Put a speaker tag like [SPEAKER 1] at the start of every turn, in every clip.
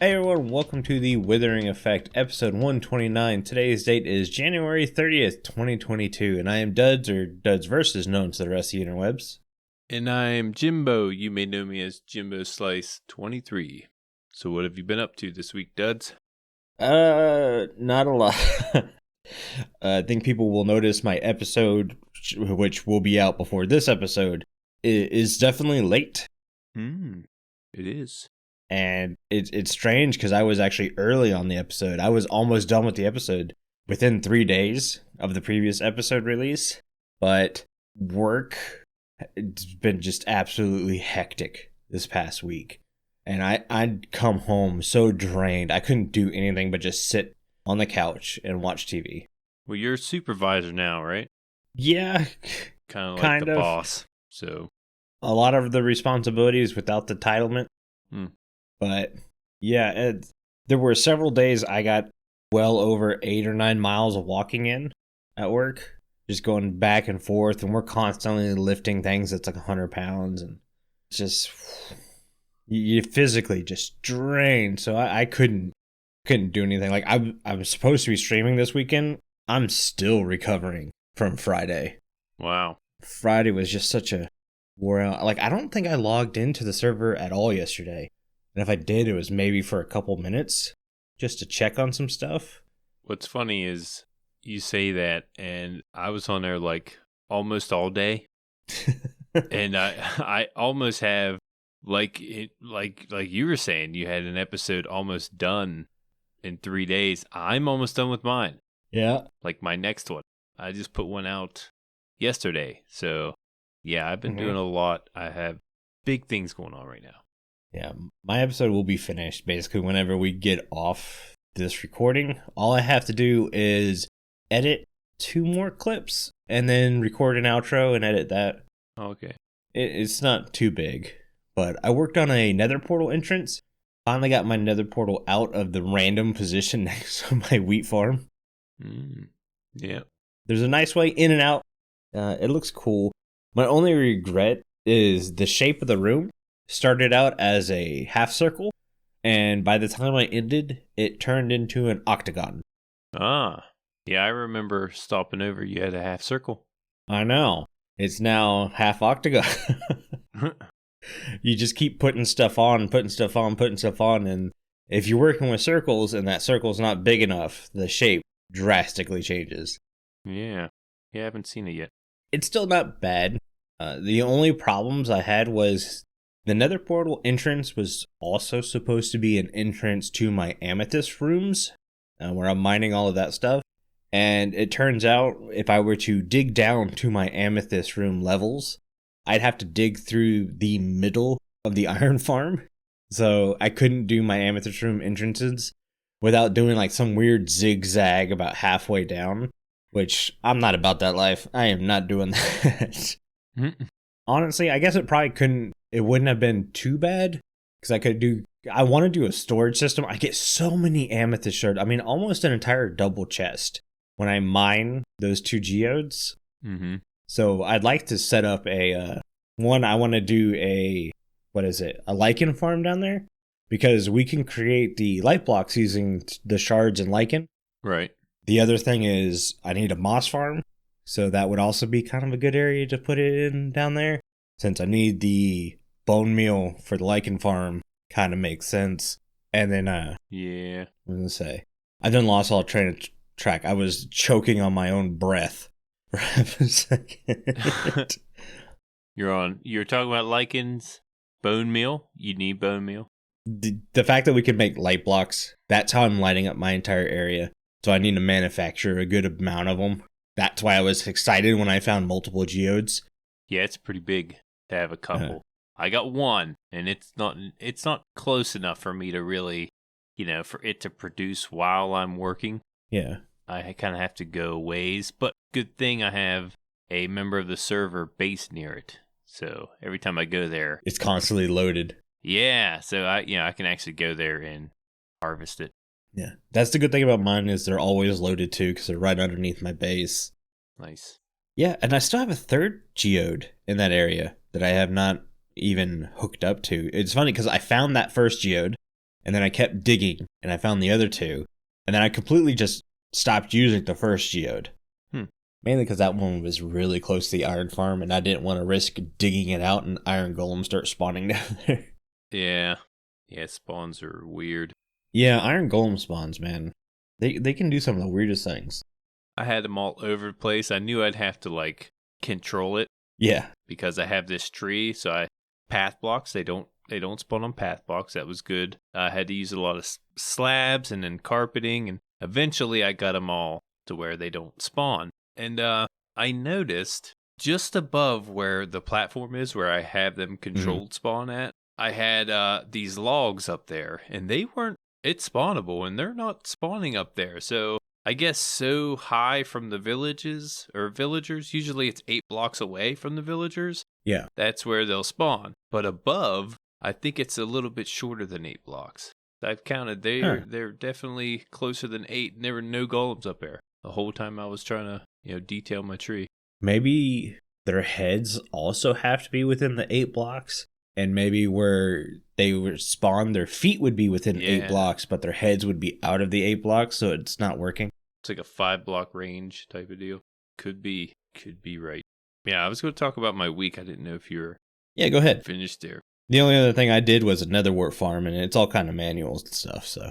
[SPEAKER 1] Hey everyone, welcome to the Withering Effect, episode 129. Today's date is January 30th, 2022, and I am Duds, or Duds Versus, known to the rest of the interwebs.
[SPEAKER 2] And I'm Jimbo. You may know me as Jimbo Slice 23. So what have you been up to this week, Duds?
[SPEAKER 1] Not a lot. I think people will notice my episode, which will be out before this episode, is definitely late.
[SPEAKER 2] It is.
[SPEAKER 1] And it's strange because I was actually early on the episode. I was almost done with the episode within 3 days of the previous episode release. But work, it's been just absolutely hectic this past week. And I'd come home so drained. I couldn't do anything but just sit on the couch and watch TV.
[SPEAKER 2] Well, you're a supervisor now, right?
[SPEAKER 1] Yeah,
[SPEAKER 2] Kind of like the boss. So
[SPEAKER 1] a lot of the responsibilities without the titlement. But yeah, there were several days I got well over 8 or 9 miles of walking in at work, just going back and forth, and we're constantly lifting things that's like 100 pounds, and it's just, you physically just drained. So I couldn't do anything. Like I'm supposed to be streaming this weekend. I'm still recovering from Friday.
[SPEAKER 2] Wow.
[SPEAKER 1] Friday was just such a wore out. Like, I don't think I logged into the server at all yesterday. And if I did, it was maybe for a couple minutes just to check on some stuff.
[SPEAKER 2] What's funny is you say that, and I was on there like almost all day. And I almost have, like you were saying, you had an episode almost done in 3 days. I'm almost done with mine.
[SPEAKER 1] Yeah.
[SPEAKER 2] Like my next one. I just put one out yesterday. So yeah, I've been doing a lot. I have big things going on right now.
[SPEAKER 1] Yeah, my episode will be finished basically whenever we get off this recording. All I have to do is edit 2 more clips and then record an outro and edit that.
[SPEAKER 2] Okay.
[SPEAKER 1] It's not too big, but I worked on a nether portal entrance. Finally got my nether portal out of the random position next to my wheat farm.
[SPEAKER 2] Yeah.
[SPEAKER 1] There's a nice way in and out. It looks cool. My only regret is the shape of the room. Started out as a half circle, and by the time I ended, it turned into an octagon.
[SPEAKER 2] Ah, yeah, I remember stopping over. You had a half circle.
[SPEAKER 1] I know. It's now half octagon. You just keep putting stuff on, and if you're working with circles and that circle's not big enough, the shape drastically changes.
[SPEAKER 2] Yeah, I haven't seen it yet.
[SPEAKER 1] It's still not bad. The only problems I had was the nether portal entrance was also supposed to be an entrance to my amethyst rooms, where I'm mining all of that stuff. And it turns out if I were to dig down to my amethyst room levels, I'd have to dig through the middle of the iron farm. So I couldn't do my amethyst room entrances without doing like some weird zigzag about halfway down, which I'm not about that life. I am not doing that. Honestly, I guess it wouldn't have been too bad because I want to do a storage system. I get so many amethyst shards. I mean, almost an entire double chest when I mine those 2 geodes. So I'd like to set up I want to do a lichen farm down there because we can create the light blocks using the shards and lichen.
[SPEAKER 2] Right.
[SPEAKER 1] The other thing is I need a moss farm. So that would also be kind of a good area to put it in down there. Since I need the bone meal for the lichen farm, kind of makes sense. And then,
[SPEAKER 2] yeah.
[SPEAKER 1] what was I going to say? I then lost all track. I was choking on my own breath for half a second.
[SPEAKER 2] You're talking about lichens, bone meal? You need bone meal?
[SPEAKER 1] The fact that we can make light blocks, that's how I'm lighting up my entire area. So I need to manufacture a good amount of them. That's why I was excited when I found multiple geodes.
[SPEAKER 2] Yeah, it's pretty big to have a couple. I got one, and it's not close enough for me to really, for it to produce while I'm working.
[SPEAKER 1] Yeah.
[SPEAKER 2] I kind of have to go ways, but good thing I have a member of the server based near it. So every time I go there,
[SPEAKER 1] it's constantly loaded.
[SPEAKER 2] Yeah, so I can actually go there and harvest it.
[SPEAKER 1] Yeah, that's the good thing about mine is they're always loaded too because they're right underneath my base.
[SPEAKER 2] Nice.
[SPEAKER 1] Yeah, and I still have a 3rd geode in that area that I have not even hooked up to. It's funny because I found that first geode, And then I kept digging, and I found the other 2. And then I completely just stopped using the first geode. Mainly because that one was really close to the iron farm, and I didn't want to risk digging it out and iron golems start spawning down there.
[SPEAKER 2] Yeah. Yeah, spawns are weird.
[SPEAKER 1] Yeah, iron golem spawns, man. They can do some of the weirdest things.
[SPEAKER 2] I had them all over the place. I knew I'd have to, like, control it.
[SPEAKER 1] Yeah.
[SPEAKER 2] Because I have this tree, so I path blocks. They don't spawn on path blocks. That was good. I had to use a lot of slabs and then carpeting, and eventually I got them all to where they don't spawn. And I noticed just above where the platform is, where I have them controlled spawn at, I had these logs up there, and it's spawnable, and they're not spawning up there. So I guess so high from the villagers, usually it's 8 blocks away from the villagers.
[SPEAKER 1] Yeah.
[SPEAKER 2] That's where they'll spawn. But above, I think it's a little bit shorter than 8 blocks. I've counted. They're definitely closer than 8, and there were no golems up there the whole time I was trying to, detail my tree.
[SPEAKER 1] Maybe their heads also have to be within the 8 blocks, and maybe where they were spawned, their feet would be within 8 blocks, but their heads would be out of the 8 blocks, so it's not working.
[SPEAKER 2] It's like a 5-block range type of deal. Could be right. Yeah, I was going to talk about my week. I didn't know if you're
[SPEAKER 1] go ahead.
[SPEAKER 2] Finished there.
[SPEAKER 1] The only other thing I did was a netherwort farm, and it's all kind of manual stuff, so.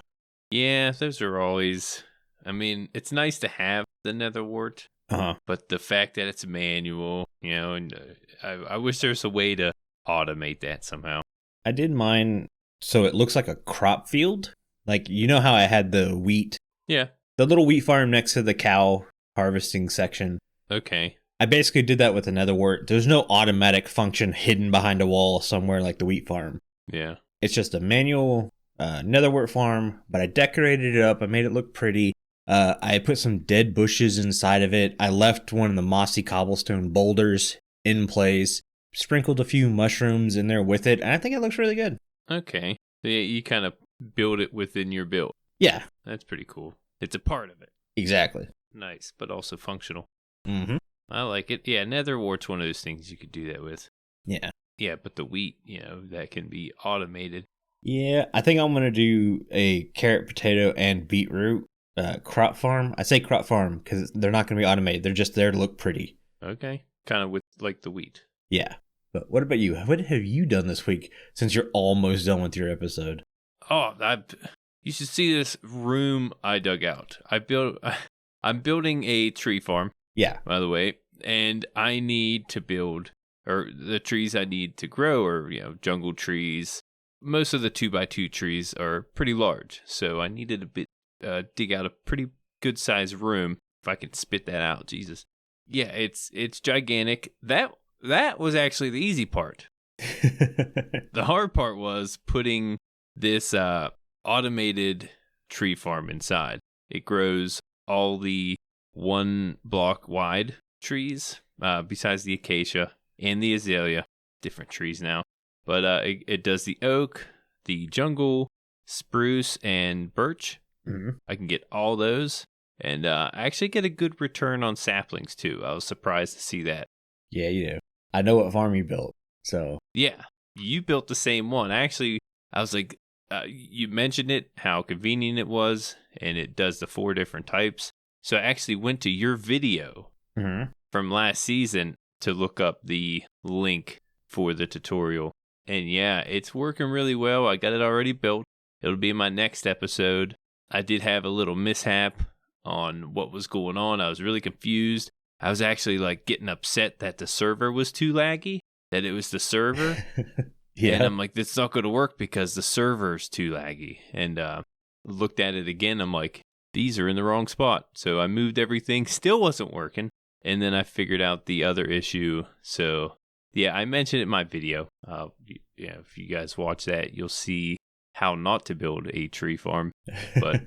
[SPEAKER 2] Yeah, those are always... I mean, it's nice to have the netherwort, but the fact that it's manual, and I wish there's a way to automate that somehow.
[SPEAKER 1] I did mine so it looks like a crop field. Like, how I had the wheat?
[SPEAKER 2] Yeah.
[SPEAKER 1] The little wheat farm next to the cow harvesting section.
[SPEAKER 2] Okay.
[SPEAKER 1] I basically did that with a netherwort. There's no automatic function hidden behind a wall somewhere like the wheat farm.
[SPEAKER 2] Yeah.
[SPEAKER 1] It's just a manual netherwort farm, but I decorated it up. I made it look pretty. I put some dead bushes inside of it. I left one of the mossy cobblestone boulders in place, sprinkled a few mushrooms in there with it, and I think it looks really good.
[SPEAKER 2] Okay. So you kind of build it within your build.
[SPEAKER 1] Yeah.
[SPEAKER 2] That's pretty cool. It's a part of it.
[SPEAKER 1] Exactly.
[SPEAKER 2] Nice, but also functional.
[SPEAKER 1] Mm-hmm.
[SPEAKER 2] I like it. Yeah, netherwort's one of those things you could do that with.
[SPEAKER 1] Yeah.
[SPEAKER 2] Yeah, but the wheat, that can be automated.
[SPEAKER 1] Yeah, I think I'm going to do a carrot, potato, and beetroot crop farm. I say crop farm because they're not going to be automated. They're just there to look pretty.
[SPEAKER 2] Okay. Kind of with like the wheat.
[SPEAKER 1] Yeah. But what about you? What have you done this week since you're almost done with your episode?
[SPEAKER 2] Oh, you should see this room I dug out. I'm building a tree farm.
[SPEAKER 1] Yeah.
[SPEAKER 2] By the way, and I need to build, or the trees I need to grow are, jungle trees. Most of the 2x2 trees are pretty large, so I needed dig out a pretty good sized room. If I can spit that out, Jesus. Yeah, it's gigantic. That was actually the easy part. The hard part was putting this automated tree farm inside. It grows all the 1 block wide trees, besides the acacia and the azalea, different trees now. But it does the oak, the jungle, spruce, and birch.
[SPEAKER 1] Mm-hmm.
[SPEAKER 2] I can get all those, and I actually get a good return on saplings too. I was surprised to see that.
[SPEAKER 1] Yeah, you do. I know what farm you built, so.
[SPEAKER 2] Yeah, you built the same one. Actually, I was like, you mentioned it, how convenient it was, and it does the 4 different types. So I actually went to your video from last season to look up the link for the tutorial. And yeah, it's working really well. I got it already built. It'll be in my next episode. I did have a little mishap on what was going on. I was really confused. I was actually getting upset that the server was too laggy, that it was the server.
[SPEAKER 1] Yeah.
[SPEAKER 2] And I'm like, this is not going to work because the server's too laggy. And looked at it again. I'm like, these are in the wrong spot. So I moved everything. Still wasn't working. And then I figured out the other issue. So yeah, I mentioned it in my video. If you guys watch that, you'll see how not to build a tree farm. But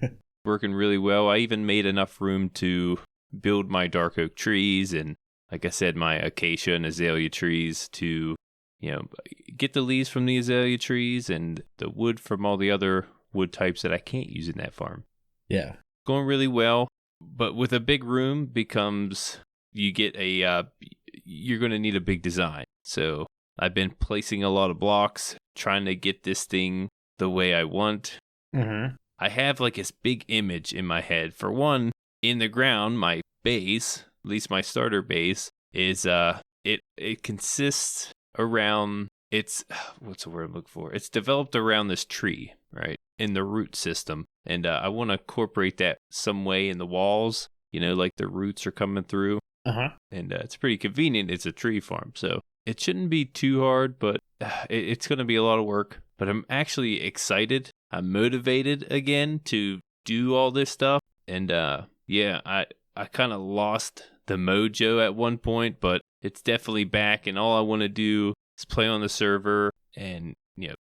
[SPEAKER 2] working really well. I even made enough room to build my dark oak trees and, like I said, my acacia and azalea trees to, get the leaves from the azalea trees and the wood from all the other wood types that I can't use in that farm.
[SPEAKER 1] Yeah.
[SPEAKER 2] Going really well. But with a big room becomes, you get you're going to need a big design. So I've been placing a lot of blocks, trying to get this thing the way I want.
[SPEAKER 1] Mm-hmm.
[SPEAKER 2] I have like this big image in my head. For one, in the ground, my base, at least my starter base, is it consists around it's what's the word I'm looking for? It's developed around this tree, right? In the root system. And I want to incorporate that some way in the walls, like the roots are coming through.
[SPEAKER 1] Uh-huh.
[SPEAKER 2] And it's pretty convenient. It's a tree farm. So it shouldn't be too hard, but it's going to be a lot of work. But I'm actually excited. I'm motivated again to do all this stuff. And yeah, I kind of lost the mojo at one point, but it's definitely back. And all I want to do is play on the server and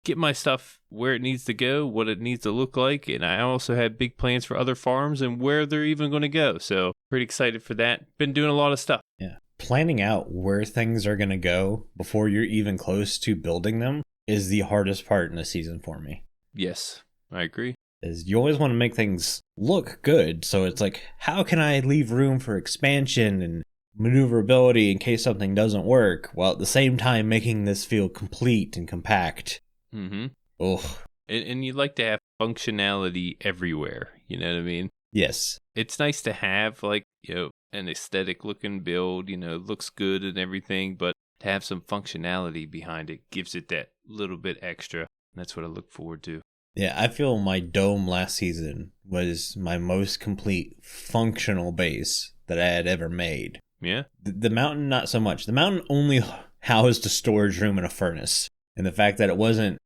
[SPEAKER 2] get my stuff where it needs to go, what it needs to look like. And I also have big plans for other farms and where they're even going to go. So pretty excited for that. Been doing a lot of stuff.
[SPEAKER 1] Yeah. Planning out where things are going to go before you're even close to building them is the hardest part in the season for me.
[SPEAKER 2] Yes, I agree.
[SPEAKER 1] Is you always want to make things look good. So it's like, how can I leave room for expansion and maneuverability in case something doesn't work, while at the same time making this feel complete and compact?
[SPEAKER 2] Mm-hmm.
[SPEAKER 1] Ugh.
[SPEAKER 2] And you'd like to have functionality everywhere. You know what I mean?
[SPEAKER 1] Yes.
[SPEAKER 2] It's nice to have an aesthetic looking build, looks good and everything, but to have some functionality behind it gives it that little bit extra. That's what I look forward to.
[SPEAKER 1] Yeah, I feel my dome last season was my most complete functional base that I had ever made.
[SPEAKER 2] Yeah?
[SPEAKER 1] The mountain, not so much. The mountain only housed a storage room and a furnace. And the fact that it wasn't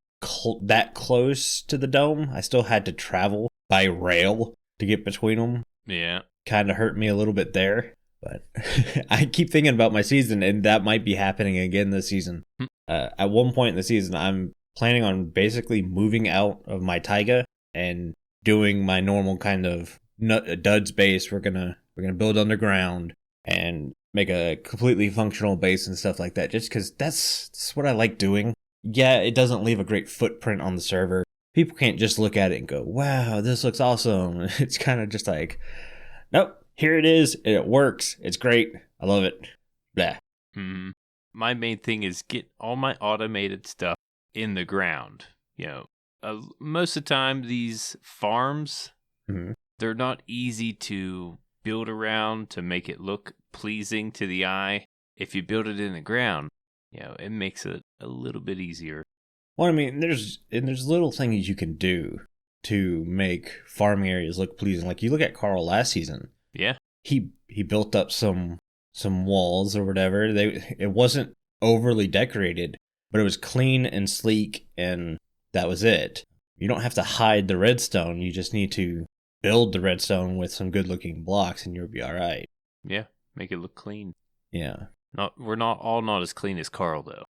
[SPEAKER 1] that close to the dome, I still had to travel by rail to get between them.
[SPEAKER 2] Yeah.
[SPEAKER 1] Kind of hurt me a little bit there. But I keep thinking about my season, and that might be happening again this season. At one point in the season, I'm planning on basically moving out of my taiga and doing my normal kind of duds base. We're gonna build underground and make a completely functional base and stuff like that, just because that's what I like doing. Yeah, it doesn't leave a great footprint on the server. People can't just look at it and go, wow, this looks awesome. It's kind of just like, nope, here it is. It works. It's great. I love it. Blah.
[SPEAKER 2] Mm-hmm. My main thing is get all my automated stuff in the ground. Most of the time, these farms, they're not easy to build around to make it look pleasing to the eye. If you build it in the ground, it makes it a little bit easier.
[SPEAKER 1] Well, I mean, there's little things you can do to make farming areas look pleasing. Like you look at Carl last season.
[SPEAKER 2] Yeah.
[SPEAKER 1] He built up some walls or whatever. It wasn't overly decorated, but it was clean and sleek, and that was it. You don't have to hide the redstone. You just need to build the redstone with some good-looking blocks, and you'll be all right.
[SPEAKER 2] Yeah, make it look clean.
[SPEAKER 1] Yeah.
[SPEAKER 2] We're not as clean as Carl, though.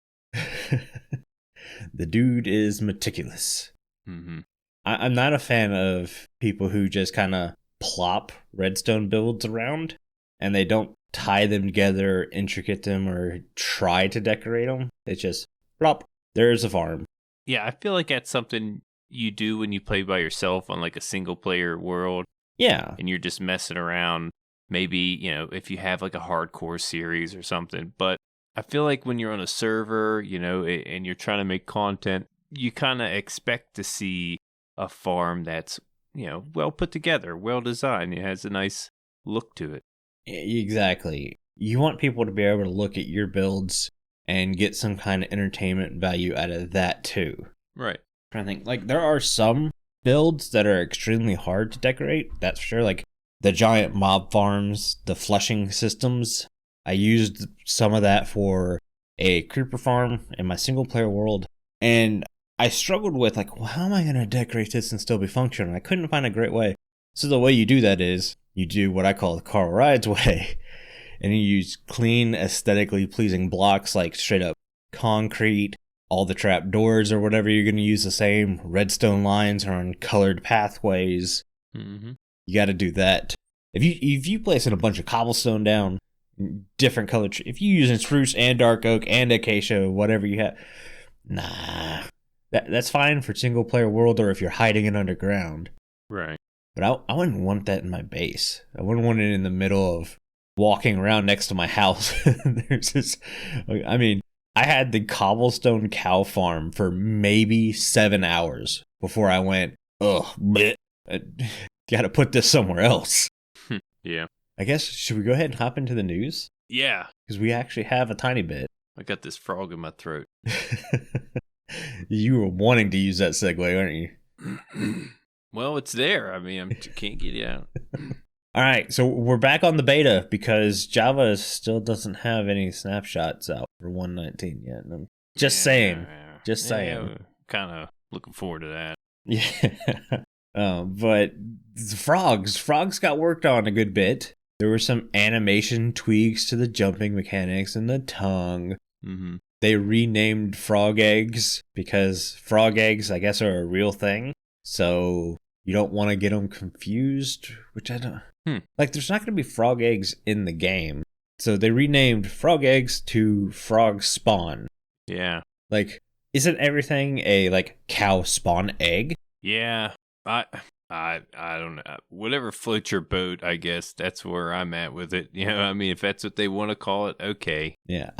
[SPEAKER 1] The dude is meticulous.
[SPEAKER 2] Mm-hmm.
[SPEAKER 1] I'm not a fan of people who just kind of plop redstone builds around, and they don't tie them together, intricate them, or try to decorate them. It's just, plop, there's a farm.
[SPEAKER 2] Yeah, I feel like that's something you do when you play by yourself on like a single player world.
[SPEAKER 1] Yeah.
[SPEAKER 2] And you're just messing around. Maybe, if you have like a hardcore series or something. But I feel like when you're on a server, and you're trying to make content, you kind of expect to see a farm that's, well put together, well designed. It has a nice look to it.
[SPEAKER 1] Exactly. You want people to be able to look at your builds and get some kind of entertainment value out of that too.
[SPEAKER 2] Right.
[SPEAKER 1] I'm trying to think, like, there are some builds that are extremely hard to decorate, that's for sure. Like the giant mob farms, the flushing systems. I used some of that for a creeper farm in my single player world, and I struggled with, like, well, how am I going to decorate this and still be functional? I couldn't find a great way. So the way you do that is you do what I call the Carl Rides way, and you use clean, aesthetically pleasing blocks like straight up concrete. All the trap doors or whatever you're going to use the same. Redstone lines are on colored pathways.
[SPEAKER 2] Mm-hmm.
[SPEAKER 1] You got to do that. If you place in a bunch of cobblestone down, different color, if you using spruce and dark oak and acacia, whatever you have, nah, that's fine for single player world or if you're hiding it underground.
[SPEAKER 2] Right.
[SPEAKER 1] But I wouldn't want that in my base. I wouldn't want it in the middle of walking around next to my house. There's this, I mean, I had the cobblestone cow farm for maybe 7 hours before I went, ugh, bleh. Gotta put this somewhere else.
[SPEAKER 2] Yeah.
[SPEAKER 1] I guess, should we go ahead and hop into the news?
[SPEAKER 2] Yeah.
[SPEAKER 1] Because we actually have a tiny bit.
[SPEAKER 2] I got this frog in my throat.
[SPEAKER 1] You were wanting to use that segue, aren't you?
[SPEAKER 2] Well, it's there. I mean, I can't get it out.
[SPEAKER 1] All right, so we're back on the beta because Java still doesn't have any snapshots out for 1.19 yet. And I'm just saying. Just saying.
[SPEAKER 2] Kind of looking forward to that.
[SPEAKER 1] Yeah. But the frogs got worked on a good bit. There were some animation tweaks to the jumping mechanics and the tongue.
[SPEAKER 2] Mm-hmm.
[SPEAKER 1] They renamed frog eggs because frog eggs, I guess, are a real thing. So you don't want to get them confused, which I don't... Like, there's not going to be frog eggs in the game. So they renamed frog eggs to frog spawn.
[SPEAKER 2] Yeah.
[SPEAKER 1] Like, isn't everything a, like, cow spawn egg?
[SPEAKER 2] Yeah. I don't know. Whatever floats your boat, I guess that's where I'm at with it. You know, I mean, if that's what they want to call it, okay.
[SPEAKER 1] Yeah,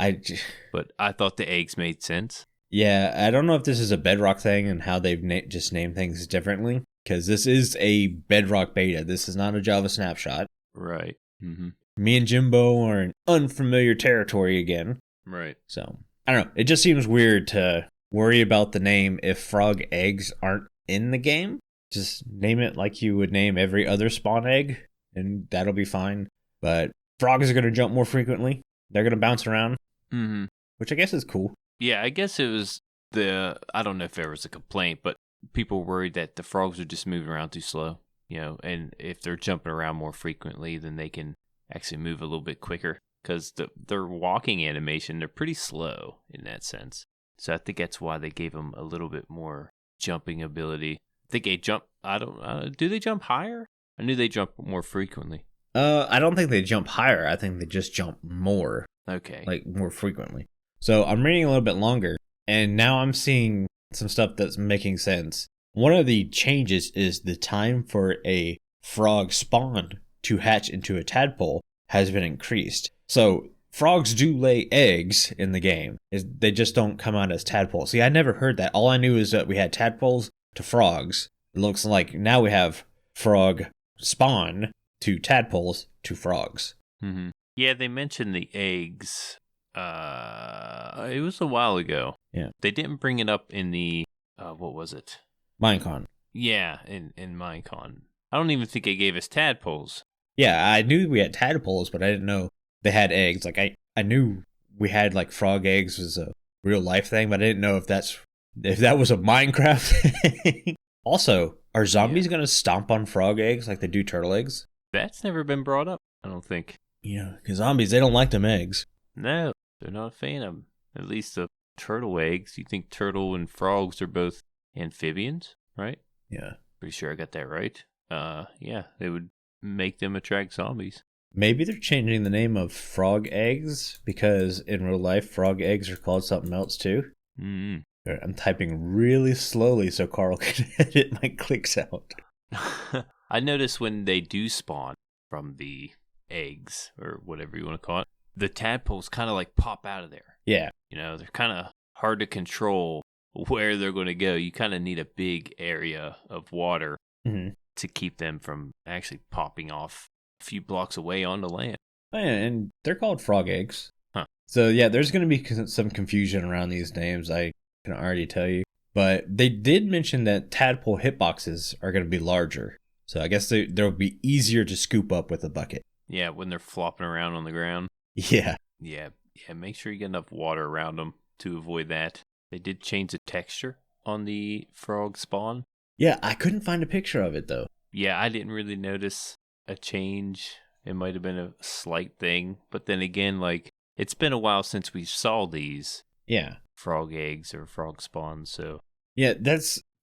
[SPEAKER 2] But I thought the eggs made sense.
[SPEAKER 1] Yeah, I don't know if this is a Bedrock thing and how they've just named things differently. Because this is a Bedrock beta. This is not a Java snapshot.
[SPEAKER 2] Right. Mm-hmm.
[SPEAKER 1] Me and Jimbo are in unfamiliar territory again.
[SPEAKER 2] Right.
[SPEAKER 1] So, I don't know. It just seems weird to worry about the name if frog eggs aren't in the game. Just name it like you would name every other spawn egg, and that'll be fine. But frogs are going to jump more frequently. They're going to bounce around, which I guess is cool.
[SPEAKER 2] Yeah, I guess it was I don't know if there was a complaint, but people worried that the frogs are just moving around too slow, you know, and if they're jumping around more frequently, then they can actually move a little bit quicker because their walking animation, they're pretty slow in that sense. So I think that's why they gave them a little bit more jumping ability. I think they jump, do they jump higher? I knew they jump more frequently.
[SPEAKER 1] I don't think they jump higher. I think they just jump more.
[SPEAKER 2] Okay.
[SPEAKER 1] Like more frequently. So I'm reading a little bit longer, and now I'm seeing some stuff that's making sense. One of the changes is the time for a frog spawn to hatch into a tadpole has been increased. So frogs do lay eggs in the game. They just don't come out as tadpoles. See, I never heard that. All I knew is that we had tadpoles to frogs. It looks like now we have frog spawn to tadpoles to frogs.
[SPEAKER 2] Mm-hmm. Yeah, they mentioned the eggs. It was a while ago.
[SPEAKER 1] Yeah.
[SPEAKER 2] They didn't bring it up in the, what was it?
[SPEAKER 1] Minecon.
[SPEAKER 2] Yeah, in Minecon. I don't even think they gave us tadpoles.
[SPEAKER 1] Yeah, I knew we had tadpoles, but I didn't know they had eggs. Like, I knew we had, like, frog eggs was a real life thing, but I didn't know if that was a Minecraft thing. Also, are zombies going to stomp on frog eggs like they do turtle eggs?
[SPEAKER 2] That's never been brought up, I don't think.
[SPEAKER 1] Yeah, because zombies, they don't like them eggs.
[SPEAKER 2] No, they're not a fan of them. At least the turtle eggs. You think turtle and frogs are both amphibians, right?
[SPEAKER 1] Yeah.
[SPEAKER 2] Pretty sure I got that right. Yeah, they would make them attract zombies.
[SPEAKER 1] Maybe they're changing the name of frog eggs because in real life, frog eggs are called something else too.
[SPEAKER 2] Mm-hmm.
[SPEAKER 1] I'm typing really slowly so Carl can edit my clicks out.
[SPEAKER 2] I notice when they do spawn from the eggs or whatever you want to call it, the tadpoles kind of like pop out of there.
[SPEAKER 1] Yeah.
[SPEAKER 2] You know, they're kind of hard to control where they're going to go. You kind of need a big area of water to keep them from actually popping off a few blocks away onto land.
[SPEAKER 1] Oh, yeah, and they're called frog eggs.
[SPEAKER 2] Huh.
[SPEAKER 1] So yeah, there's going to be some confusion around these names, I can already tell you. But they did mention that tadpole hitboxes are going to be larger. So I guess they'll be easier to scoop up with a bucket.
[SPEAKER 2] Yeah, when they're flopping around on the ground.
[SPEAKER 1] Yeah.
[SPEAKER 2] Yeah, make sure you get enough water around them to avoid that. They did change the texture on the frog spawn.
[SPEAKER 1] Yeah, I couldn't find a picture of it, though.
[SPEAKER 2] Yeah, I didn't really notice a change. It might have been a slight thing. But then again, like, it's been a while since we saw these frog eggs or frog spawns, so...
[SPEAKER 1] Yeah,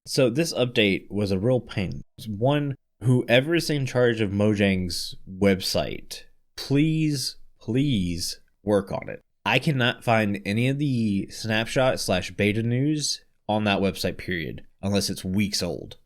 [SPEAKER 1] so this update was a real pain. One, whoever's in charge of Mojang's website, please work on it. I cannot find any of the snapshot/beta news on that website, period, unless it's weeks old.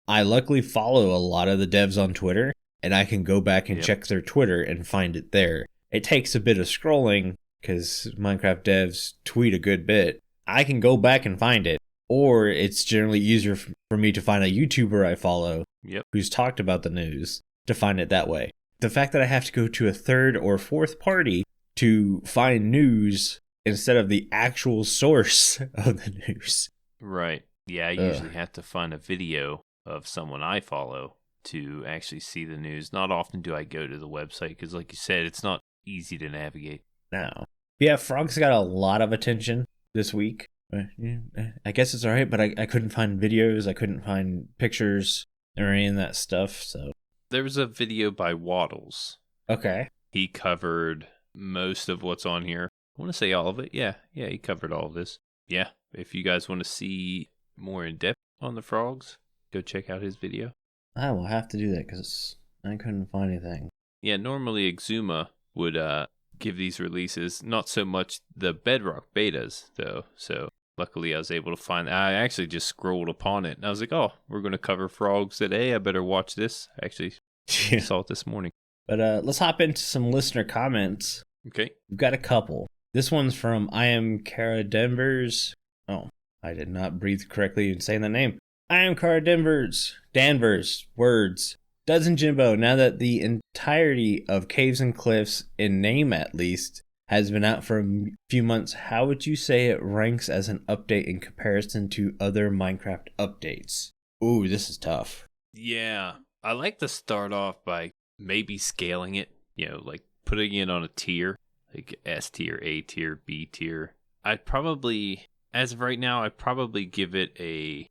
[SPEAKER 1] I luckily follow a lot of the devs on Twitter, and I can go back and check their Twitter and find it there. It takes a bit of scrolling, because Minecraft devs tweet a good bit. I can go back and find it, or it's generally easier for me to find a YouTuber I follow who's talked about the news to find it that way. The fact that I have to go to a third or fourth party to find news instead of the actual source of the news.
[SPEAKER 2] Right. Yeah, I usually have to find a video of someone I follow to actually see the news. Not often do I go to the website because, like you said, it's not easy to navigate.
[SPEAKER 1] No. Yeah, Frog's got a lot of attention this week. I guess it's all right, but I couldn't find videos. I couldn't find pictures or any of that stuff. So
[SPEAKER 2] there was a video by Waddles.
[SPEAKER 1] Okay.
[SPEAKER 2] He covered most of what's on here. I want to say all of it. Yeah, he covered all of this. Yeah, if you guys want to see more in depth on the frogs, go check out his video.
[SPEAKER 1] I will have to do that because I couldn't find anything.
[SPEAKER 2] Yeah, normally Exuma would give these releases, not so much the Bedrock betas, though. So luckily I was able to find, I actually just scrolled upon it and I was like, oh, we're going to cover frogs today. I better watch this. I actually saw it this morning.
[SPEAKER 1] But let's hop into some listener comments.
[SPEAKER 2] Okay.
[SPEAKER 1] We've got a couple. This one's from I Am Kara Danvers. Oh, I did not breathe correctly in saying the name. I Am Kara Danvers. Words. Dozen Jimbo, now that the entirety of Caves and Cliffs, in name at least, has been out for a few months, how would you say it ranks as an update in comparison to other Minecraft updates? Ooh, this is tough.
[SPEAKER 2] Yeah, I like to start off by maybe scaling it, like putting it on a tier, like S tier, A tier, B tier. I'd probably, as of right now, I'd probably give it a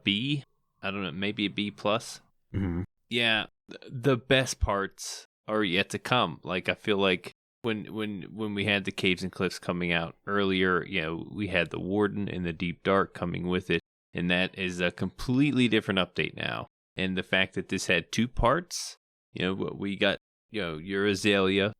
[SPEAKER 2] B. I don't know, maybe a B plus.
[SPEAKER 1] Mm-hmm.
[SPEAKER 2] Yeah, the best parts are yet to come. Like, I feel like when we had the Caves and Cliffs coming out earlier, we had the Warden and the Deep Dark coming with it, and that is a completely different update now. And the fact that this had two parts, we got, your Azalea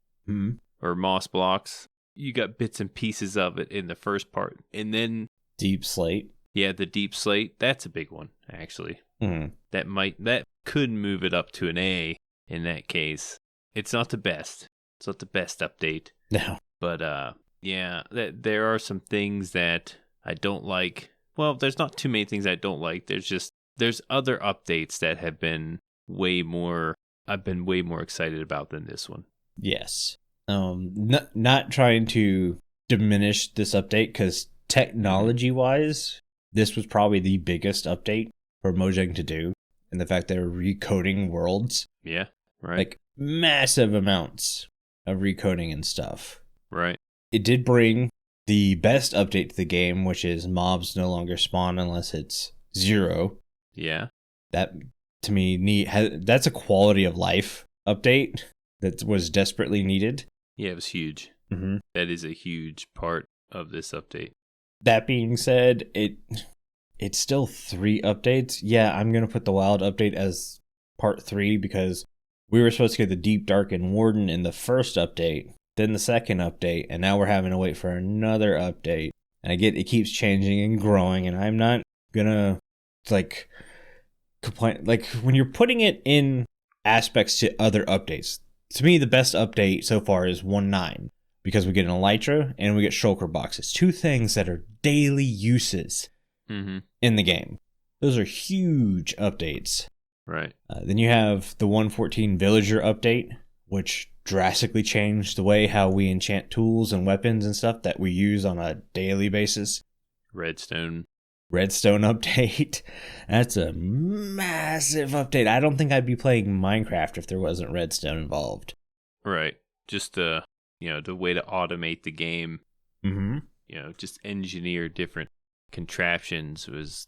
[SPEAKER 2] or moss blocks. You got bits and pieces of it in the first part, and then
[SPEAKER 1] Deep Slate.
[SPEAKER 2] Yeah, the Deep Slate. That's a big one, actually.
[SPEAKER 1] Mm.
[SPEAKER 2] That could move it up to an A in that case. It's not the best. It's not the best update.
[SPEAKER 1] No.
[SPEAKER 2] But yeah, there are some things that I don't like. Well, there's not too many things I don't like. There's other updates that have been I've been way more excited about than this one.
[SPEAKER 1] Yes. Not trying to diminish this update, because technology-wise, this was probably the biggest update for Mojang to do. And the fact they were recoding worlds.
[SPEAKER 2] Yeah, right.
[SPEAKER 1] Like, massive amounts of recoding and stuff.
[SPEAKER 2] Right.
[SPEAKER 1] It did bring the best update to the game, which is mobs no longer spawn unless it's 0.
[SPEAKER 2] Yeah.
[SPEAKER 1] That, to me, that's a quality of life update that was desperately needed.
[SPEAKER 2] Yeah, it was huge.
[SPEAKER 1] Mm-hmm.
[SPEAKER 2] That is a huge part of this update.
[SPEAKER 1] That being said, it's still 3 updates. Yeah, I'm going to put the Wild update as part 3 because we were supposed to get the Deep, Dark, and Warden in the first update, then the second update, and now we're having to wait for another update. And I get it keeps changing and growing, and I'm not going to, complain. Like, when you're putting it in aspects to other updates, to me, the best update so far is 1.9 because we get an Elytra and we get shulker boxes. 2 things that are daily uses in the game. Those are huge updates.
[SPEAKER 2] Right.
[SPEAKER 1] Then you have the 1.14 Villager update, which drastically changed the way how we enchant tools and weapons and stuff that we use on a daily basis.
[SPEAKER 2] Redstone
[SPEAKER 1] update. That's a massive update. I don't think I'd be playing Minecraft if there wasn't Redstone involved.
[SPEAKER 2] Right. Just the way to automate the game.
[SPEAKER 1] Mm-hmm.
[SPEAKER 2] Just engineer different contraptions was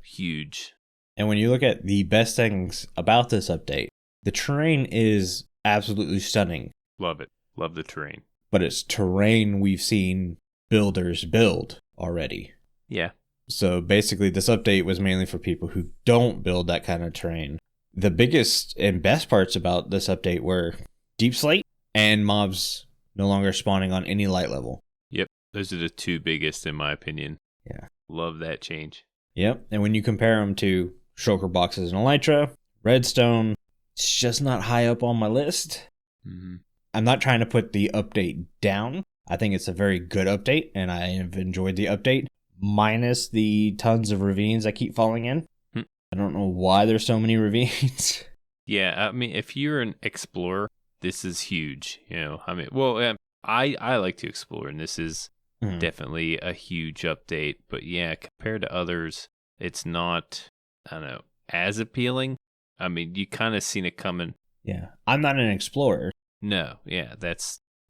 [SPEAKER 2] huge.
[SPEAKER 1] And when you look at the best things about this update, the terrain is absolutely stunning.
[SPEAKER 2] Love it. Love the terrain.
[SPEAKER 1] But it's terrain we've seen builders build already.
[SPEAKER 2] Yeah.
[SPEAKER 1] So basically this update was mainly for people who don't build that kind of terrain. The biggest and best parts about this update were Deep Slate and mobs no longer spawning on any light level.
[SPEAKER 2] Yep. Those are the 2 biggest in my opinion.
[SPEAKER 1] Yeah.
[SPEAKER 2] Love that change.
[SPEAKER 1] Yep. And when you compare them to shulker boxes and Elytra, Redstone, it's just not high up on my list.
[SPEAKER 2] Mm-hmm.
[SPEAKER 1] I'm not trying to put the update down. I think it's a very good update, and I have enjoyed the update. minus the tons of ravines I keep falling in.
[SPEAKER 2] Hmm.
[SPEAKER 1] I don't know why there's so many ravines.
[SPEAKER 2] Yeah, I mean, if you're an explorer, this is huge. I mean, well, I like to explore, and this is definitely a huge update. But yeah, compared to others, it's not, I don't know, as appealing. I mean, you kind of seen it coming.
[SPEAKER 1] Yeah, I'm not an explorer.
[SPEAKER 2] No, yeah,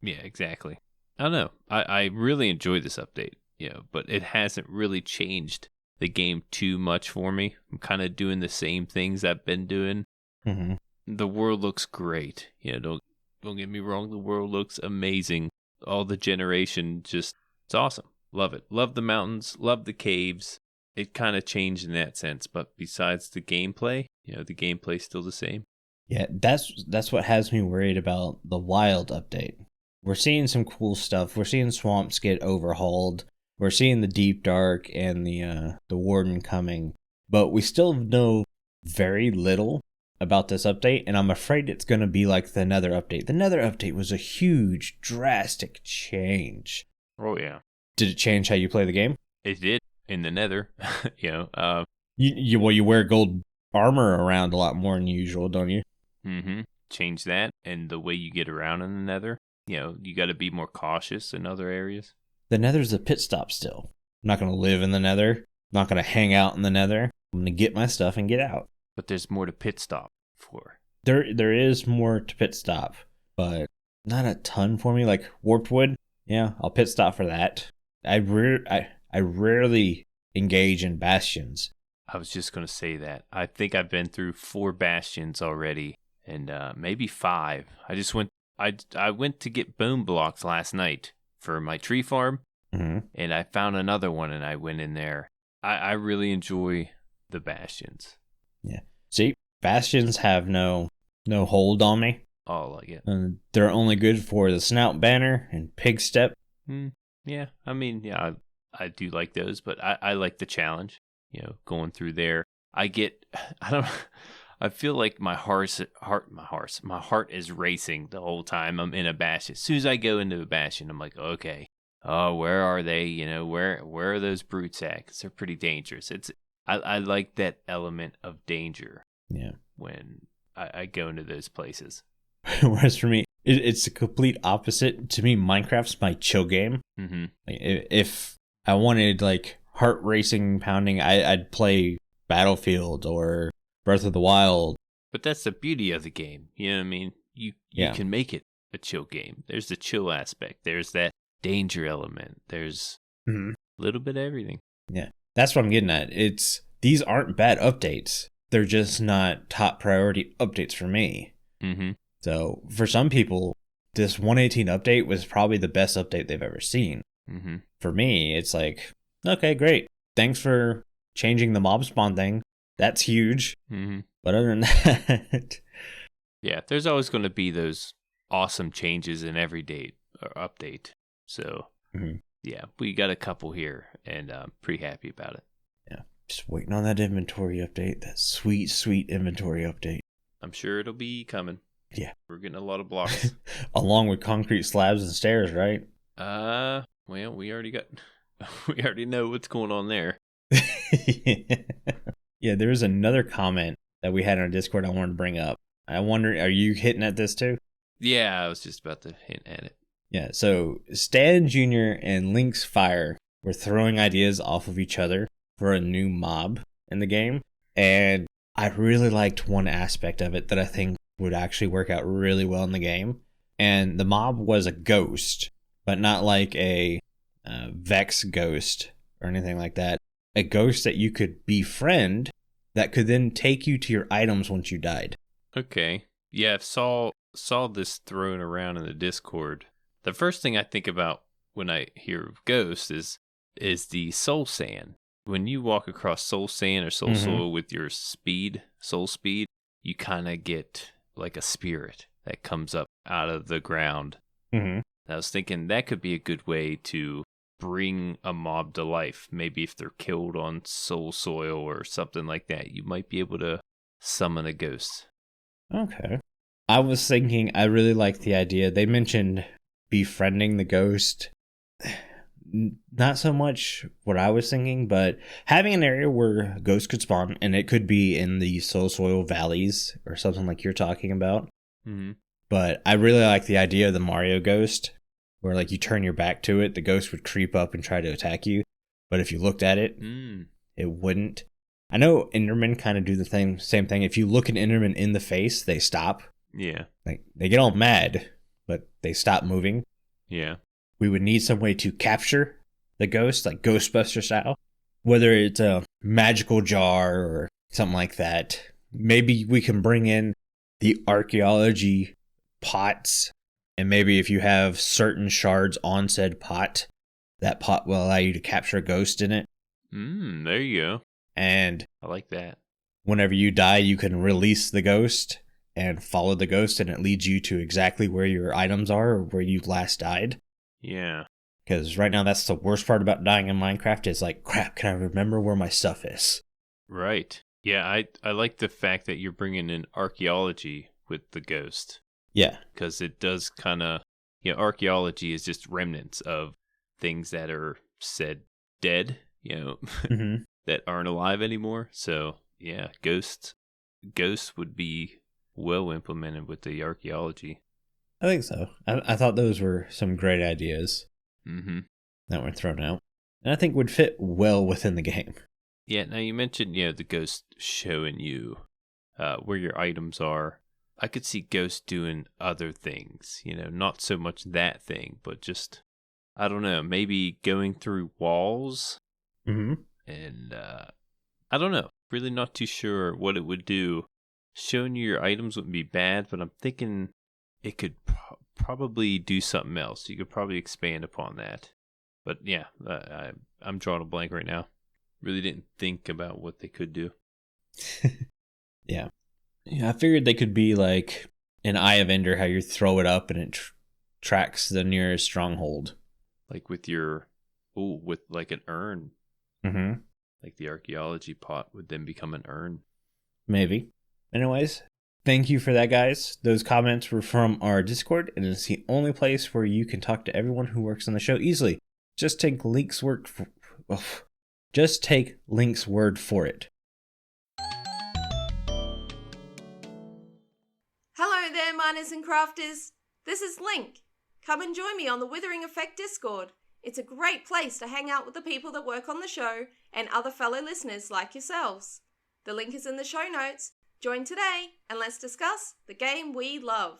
[SPEAKER 2] exactly. I don't know. I really enjoyed this update, but it hasn't really changed the game too much for me. I'm kind of doing the same things I've been doing.
[SPEAKER 1] Mm-hmm.
[SPEAKER 2] The world looks great. Don't get me wrong. The world looks amazing. All the generation, it's awesome. Love it. Love the mountains. Love the caves. It kind of changed in that sense, but besides the gameplay, the gameplay's still the same.
[SPEAKER 1] Yeah, that's what has me worried about the wild update. We're seeing some cool stuff. We're seeing swamps get overhauled. We're seeing the deep dark and the warden coming, but we still know very little about this update, and I'm afraid it's going to be like the Nether update. The Nether update was a huge, drastic change.
[SPEAKER 2] Oh yeah.
[SPEAKER 1] Did it change how you play the game?
[SPEAKER 2] It did in the Nether.
[SPEAKER 1] You wear gold armor around a lot more than usual, don't you?
[SPEAKER 2] Mm-hmm. Change that, and the way you get around in the Nether. You got to be more cautious in other areas.
[SPEAKER 1] The Nether's a pit stop still. I'm not going to live in the Nether. I'm not going to hang out in the Nether. I'm going to get my stuff and get out.
[SPEAKER 2] But there's more to pit stop for.
[SPEAKER 1] There is more to pit stop, but not a ton for me. Like Warped Wood, yeah, I'll pit stop for that. I rarely engage in bastions.
[SPEAKER 2] I was just going to say that. I think I've been through 4 bastions already, and maybe 5. I went to get bone blocks last night for my tree farm, and I found another one, and I went in there. I really enjoy the bastions.
[SPEAKER 1] Yeah. See, bastions have no hold on me.
[SPEAKER 2] Oh, like it.
[SPEAKER 1] They're only good for the snout banner and pig step.
[SPEAKER 2] Yeah, I mean, yeah, I do like those, but I like the challenge. Going through there, I feel like my heart is racing the whole time I'm in a bastion. As soon as I go into a bastion, I'm like, okay, oh, where are they? Where are those brutes at? 'Cause they're pretty dangerous. I like that element of danger.
[SPEAKER 1] Yeah.
[SPEAKER 2] When I go into those places.
[SPEAKER 1] Whereas for me, it's the complete opposite. To me, Minecraft's my chill game.
[SPEAKER 2] Mm-hmm.
[SPEAKER 1] Like, if I wanted like heart racing pounding, I'd play Battlefield or Breath of the Wild.
[SPEAKER 2] But that's the beauty of the game. You know what I mean? You can make it a chill game. There's the chill aspect. There's that danger element. There's a little bit of everything.
[SPEAKER 1] Yeah. That's what I'm getting at. These aren't bad updates. They're just not top priority updates for me.
[SPEAKER 2] Mm-hmm.
[SPEAKER 1] So for some people, this 118 update was probably the best update they've ever seen.
[SPEAKER 2] Mm-hmm.
[SPEAKER 1] For me, it's like, okay, great. Thanks for changing the mob spawn thing. That's huge.
[SPEAKER 2] Mm-hmm.
[SPEAKER 1] But other than that...
[SPEAKER 2] Yeah, there's always going to be those awesome changes in every date or update. So, yeah, we got a couple here, and I'm pretty happy about it.
[SPEAKER 1] Yeah, just waiting on that inventory update. That sweet, sweet inventory update.
[SPEAKER 2] I'm sure it'll be coming.
[SPEAKER 1] Yeah.
[SPEAKER 2] We're getting a lot of blocks.
[SPEAKER 1] Along with concrete slabs and stairs, right?
[SPEAKER 2] Well, we already know what's going on there.
[SPEAKER 1] Yeah, there was another comment that we had on our Discord I wanted to bring up. I wonder, are you hitting at this too?
[SPEAKER 2] Yeah, I was just about to hint at it.
[SPEAKER 1] Yeah, so Stan Jr. and Link's Fire were throwing ideas off of each other for a new mob in the game. And I really liked one aspect of it that I think would actually work out really well in the game. And the mob was a ghost, but not like a Vex ghost or anything like that. A ghost that you could befriend that could then take you to your items once you died.
[SPEAKER 2] Okay. Yeah, I saw this thrown around in the Discord. The first thing I think about when I hear of ghosts is the soul sand. When you walk across soul sand or soul soil with your soul speed, you kind of get like a spirit that comes up out of the ground.
[SPEAKER 1] Mm-hmm.
[SPEAKER 2] I was thinking that could be a good way to bring a mob to life. Maybe if they're killed on soul soil or something like that, you might be able to summon a ghost.
[SPEAKER 1] Okay. I was thinking, I really like the idea. They mentioned befriending the ghost. not so much what I was thinking, but having an area where ghosts could spawn, and it could be in the soil valleys or something like you're talking about.
[SPEAKER 2] Mm-hmm.
[SPEAKER 1] But I really like the idea of the Mario ghost, where like you turn your back to it, the ghost would creep up and try to attack you. But if you looked at it, it wouldn't. I know Endermen kind of do the same thing. If you look an Enderman in the face, they stop.
[SPEAKER 2] Yeah.
[SPEAKER 1] Like they get all mad, but they stop moving.
[SPEAKER 2] Yeah.
[SPEAKER 1] We would need some way to capture the ghost, like Ghostbuster style. Whether it's a magical jar or something like that. Maybe we can bring in the archaeology pots. And maybe if you have certain shards on said pot, that pot will allow you to capture a ghost in it.
[SPEAKER 2] There you go.
[SPEAKER 1] And
[SPEAKER 2] I like that.
[SPEAKER 1] Whenever you die, you can release the ghost and follow the ghost, and it leads you to exactly where your items are or where you last died.
[SPEAKER 2] Yeah.
[SPEAKER 1] Because right now, that's the worst part about dying in Minecraft is like, crap, can I remember where my stuff is?
[SPEAKER 2] Right. Yeah, I like the fact that you're bringing in archaeology with the ghost.
[SPEAKER 1] Yeah.
[SPEAKER 2] Because it does kind of, archaeology is just remnants of things that are said dead,
[SPEAKER 1] Mm-hmm.
[SPEAKER 2] that aren't alive anymore. So, yeah, ghosts would be well implemented with the archaeology.
[SPEAKER 1] I think so. I thought those were some great ideas that were thrown out. And I think would fit well within the game.
[SPEAKER 2] Yeah, now you mentioned, the ghost showing you where your items are. I could see ghosts doing other things, not so much that thing, but just, I don't know, maybe going through walls.
[SPEAKER 1] Mm-hmm.
[SPEAKER 2] And I don't know, really not too sure what it would do. Showing you your items wouldn't be bad, but I'm thinking it could probably do something else. You could probably expand upon that. But yeah, I'm drawing a blank right now. Really didn't think about what they could do.
[SPEAKER 1] Yeah, I figured they could be like an Eye of Ender, how you throw it up and it tracks the nearest stronghold.
[SPEAKER 2] Like with with like an urn.
[SPEAKER 1] Mm-hmm.
[SPEAKER 2] Like the archaeology pot would then become an urn.
[SPEAKER 1] Maybe. Anyways, thank you for that, guys. Those comments were from our Discord, and it's the only place where you can talk to everyone who works on the show easily. Just take Link's word for it.
[SPEAKER 3] Hello there, miners and crafters. This is Link. Come and join me on the Withering Effect Discord. It's a great place to hang out with the people that work on the show and other fellow listeners like yourselves. The link is in the show notes. Join today and let's discuss the game we love.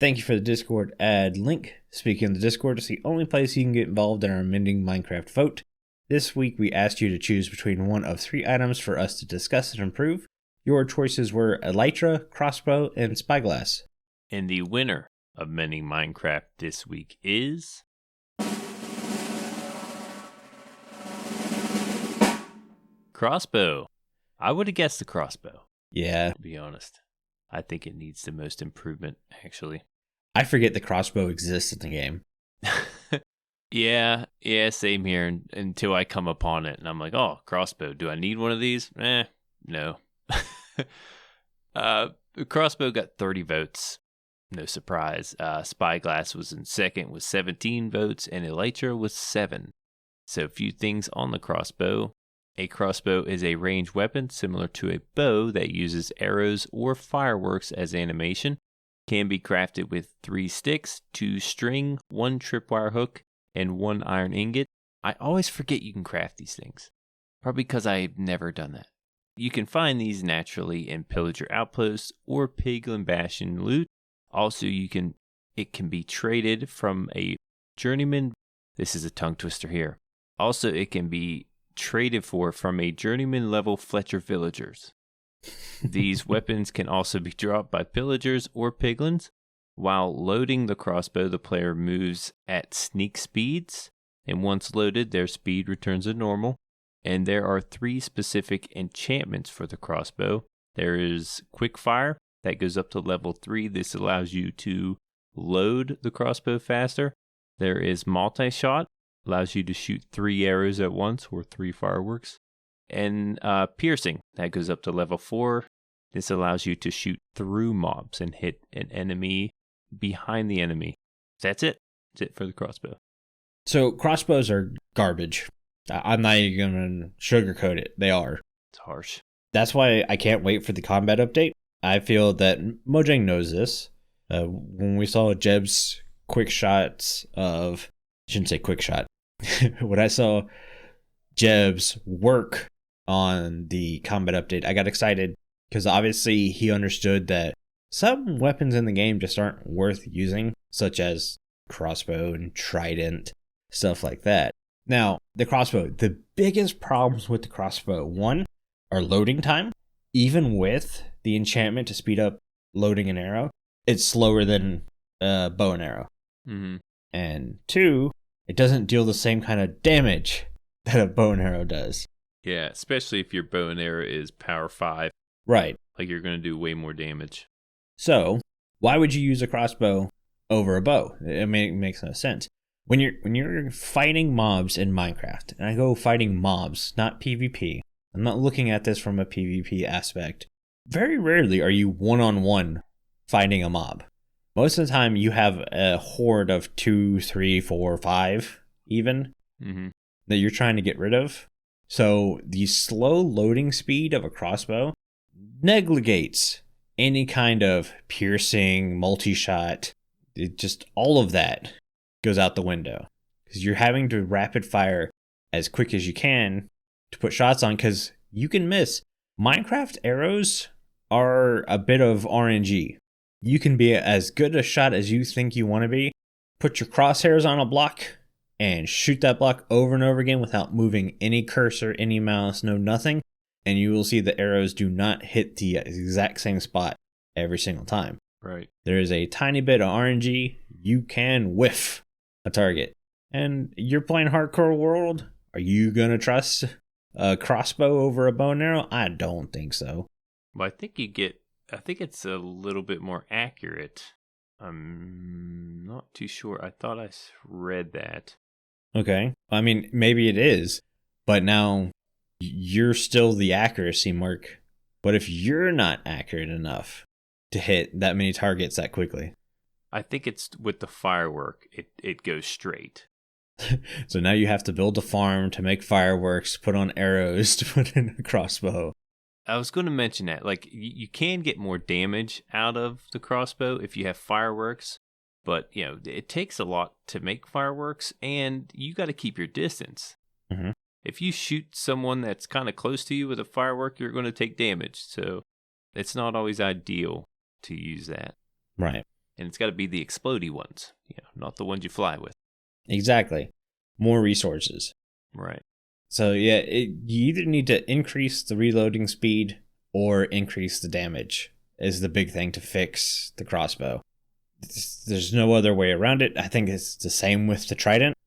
[SPEAKER 1] Thank you for the Discord ad link. Speaking of the Discord, it's the only place you can get involved in our Mending Minecraft vote. This week we asked you to choose between one of 3 items for us to discuss and improve. Your choices were elytra, crossbow, and spyglass.
[SPEAKER 2] And the winner of Mending Minecraft this week is... crossbow. I would have guessed the crossbow.
[SPEAKER 1] Yeah.
[SPEAKER 2] To be honest. I think it needs the most improvement, actually.
[SPEAKER 1] I forget the crossbow exists in the game.
[SPEAKER 2] Yeah, same here until I come upon it and I'm like, oh, crossbow. Do I need one of these? No. The crossbow got 30 votes. No surprise. Spyglass was in second with 17 votes and elytra was 7. So a few things on the crossbow. A crossbow is a ranged weapon similar to a bow that uses arrows or fireworks as animation. Can be crafted with 3 sticks, 2 string, 1 tripwire hook, and 1 iron ingot. I always forget you can craft these things. Probably because I've never done that. You can find these naturally in pillager outposts or piglin bastion loot. Also, it can be traded from a journeyman. This is a tongue twister here. Also, it can be traded from a journeyman level Fletcher villagers. These weapons can also be dropped by pillagers or piglins. While loading the crossbow, the player moves at sneak speeds, and once loaded, their speed returns to normal. And there are 3 specific enchantments for the crossbow. There is quick fire that goes up to level 3. This allows you to load the crossbow faster. There is multi-shot, allows you to shoot 3 arrows at once or 3 fireworks. And piercing, that goes up to level 4. This allows you to shoot through mobs and hit an enemy behind the enemy. That's it. That's it for the crossbow.
[SPEAKER 1] So crossbows are garbage. I'm not even going to sugarcoat it. They are.
[SPEAKER 2] It's harsh.
[SPEAKER 1] That's why I can't wait for the combat update. I feel that Mojang knows this. When we saw Jeb's quick shots of... I shouldn't say quick shot. When I saw Jeb's work on the combat update, I got excited because obviously he understood that some weapons in the game just aren't worth using, such as crossbow and trident, stuff like that. Now, the crossbow, the biggest problems with the crossbow, one, are loading time. Even with the enchantment to speed up loading an arrow, it's slower than bow and arrow.
[SPEAKER 2] Mm-hmm.
[SPEAKER 1] And two, it doesn't deal the same kind of damage that a bow and arrow does.
[SPEAKER 2] Yeah, especially if your bow and arrow is power 5.
[SPEAKER 1] Right.
[SPEAKER 2] Like you're going to do way more damage.
[SPEAKER 1] So, why would you use a crossbow over a bow? I mean, it makes no sense. When you're fighting mobs in Minecraft, and I go fighting mobs, not PvP. I'm not looking at this from a PvP aspect. Very rarely are you one-on-one fighting a mob. Most of the time, you have a horde of 2, 3, 4, 5, even, that you're trying to get rid of. So the slow loading speed of a crossbow negates any kind of piercing, multi-shot. Just all of that goes out the window. Because you're having to rapid fire as quick as you can to put shots on, because you can miss. Minecraft arrows are a bit of RNG. You can be as good a shot as you think you want to be, put your crosshairs on a block, and shoot that block over and over again without moving any cursor, any mouse, no nothing, and you will see the arrows do not hit the exact same spot every single time.
[SPEAKER 2] Right. There
[SPEAKER 1] is a tiny bit of RNG. You can whiff a target. And you're playing Hardcore World? Are you going to trust a crossbow over a bow and arrow? I don't think so.
[SPEAKER 2] Well, I think it's a little bit more accurate. I'm not too sure. I thought I read that.
[SPEAKER 1] Okay. I mean, maybe it is, but now you're still the accuracy mark. But if you're not accurate enough to hit that many targets that quickly.
[SPEAKER 2] I think it's with the firework. It goes straight.
[SPEAKER 1] So now you have to build a farm to make fireworks, put on arrows to put in a crossbow.
[SPEAKER 2] I was going to mention that. Like, you can get more damage out of the crossbow if you have fireworks. But, you know, it takes a lot to make fireworks, and you got to keep your distance.
[SPEAKER 1] Mm-hmm.
[SPEAKER 2] If you shoot someone that's kind of close to you with a firework, you're going to take damage. So it's not always ideal to use that.
[SPEAKER 1] Right.
[SPEAKER 2] And it's got to be the explodey ones, not the ones you fly with.
[SPEAKER 1] Exactly. More resources.
[SPEAKER 2] Right.
[SPEAKER 1] So, yeah, you either need to increase the reloading speed or increase the damage is the big thing to fix the crossbow. There's no other way around it. I think it's the same with the trident.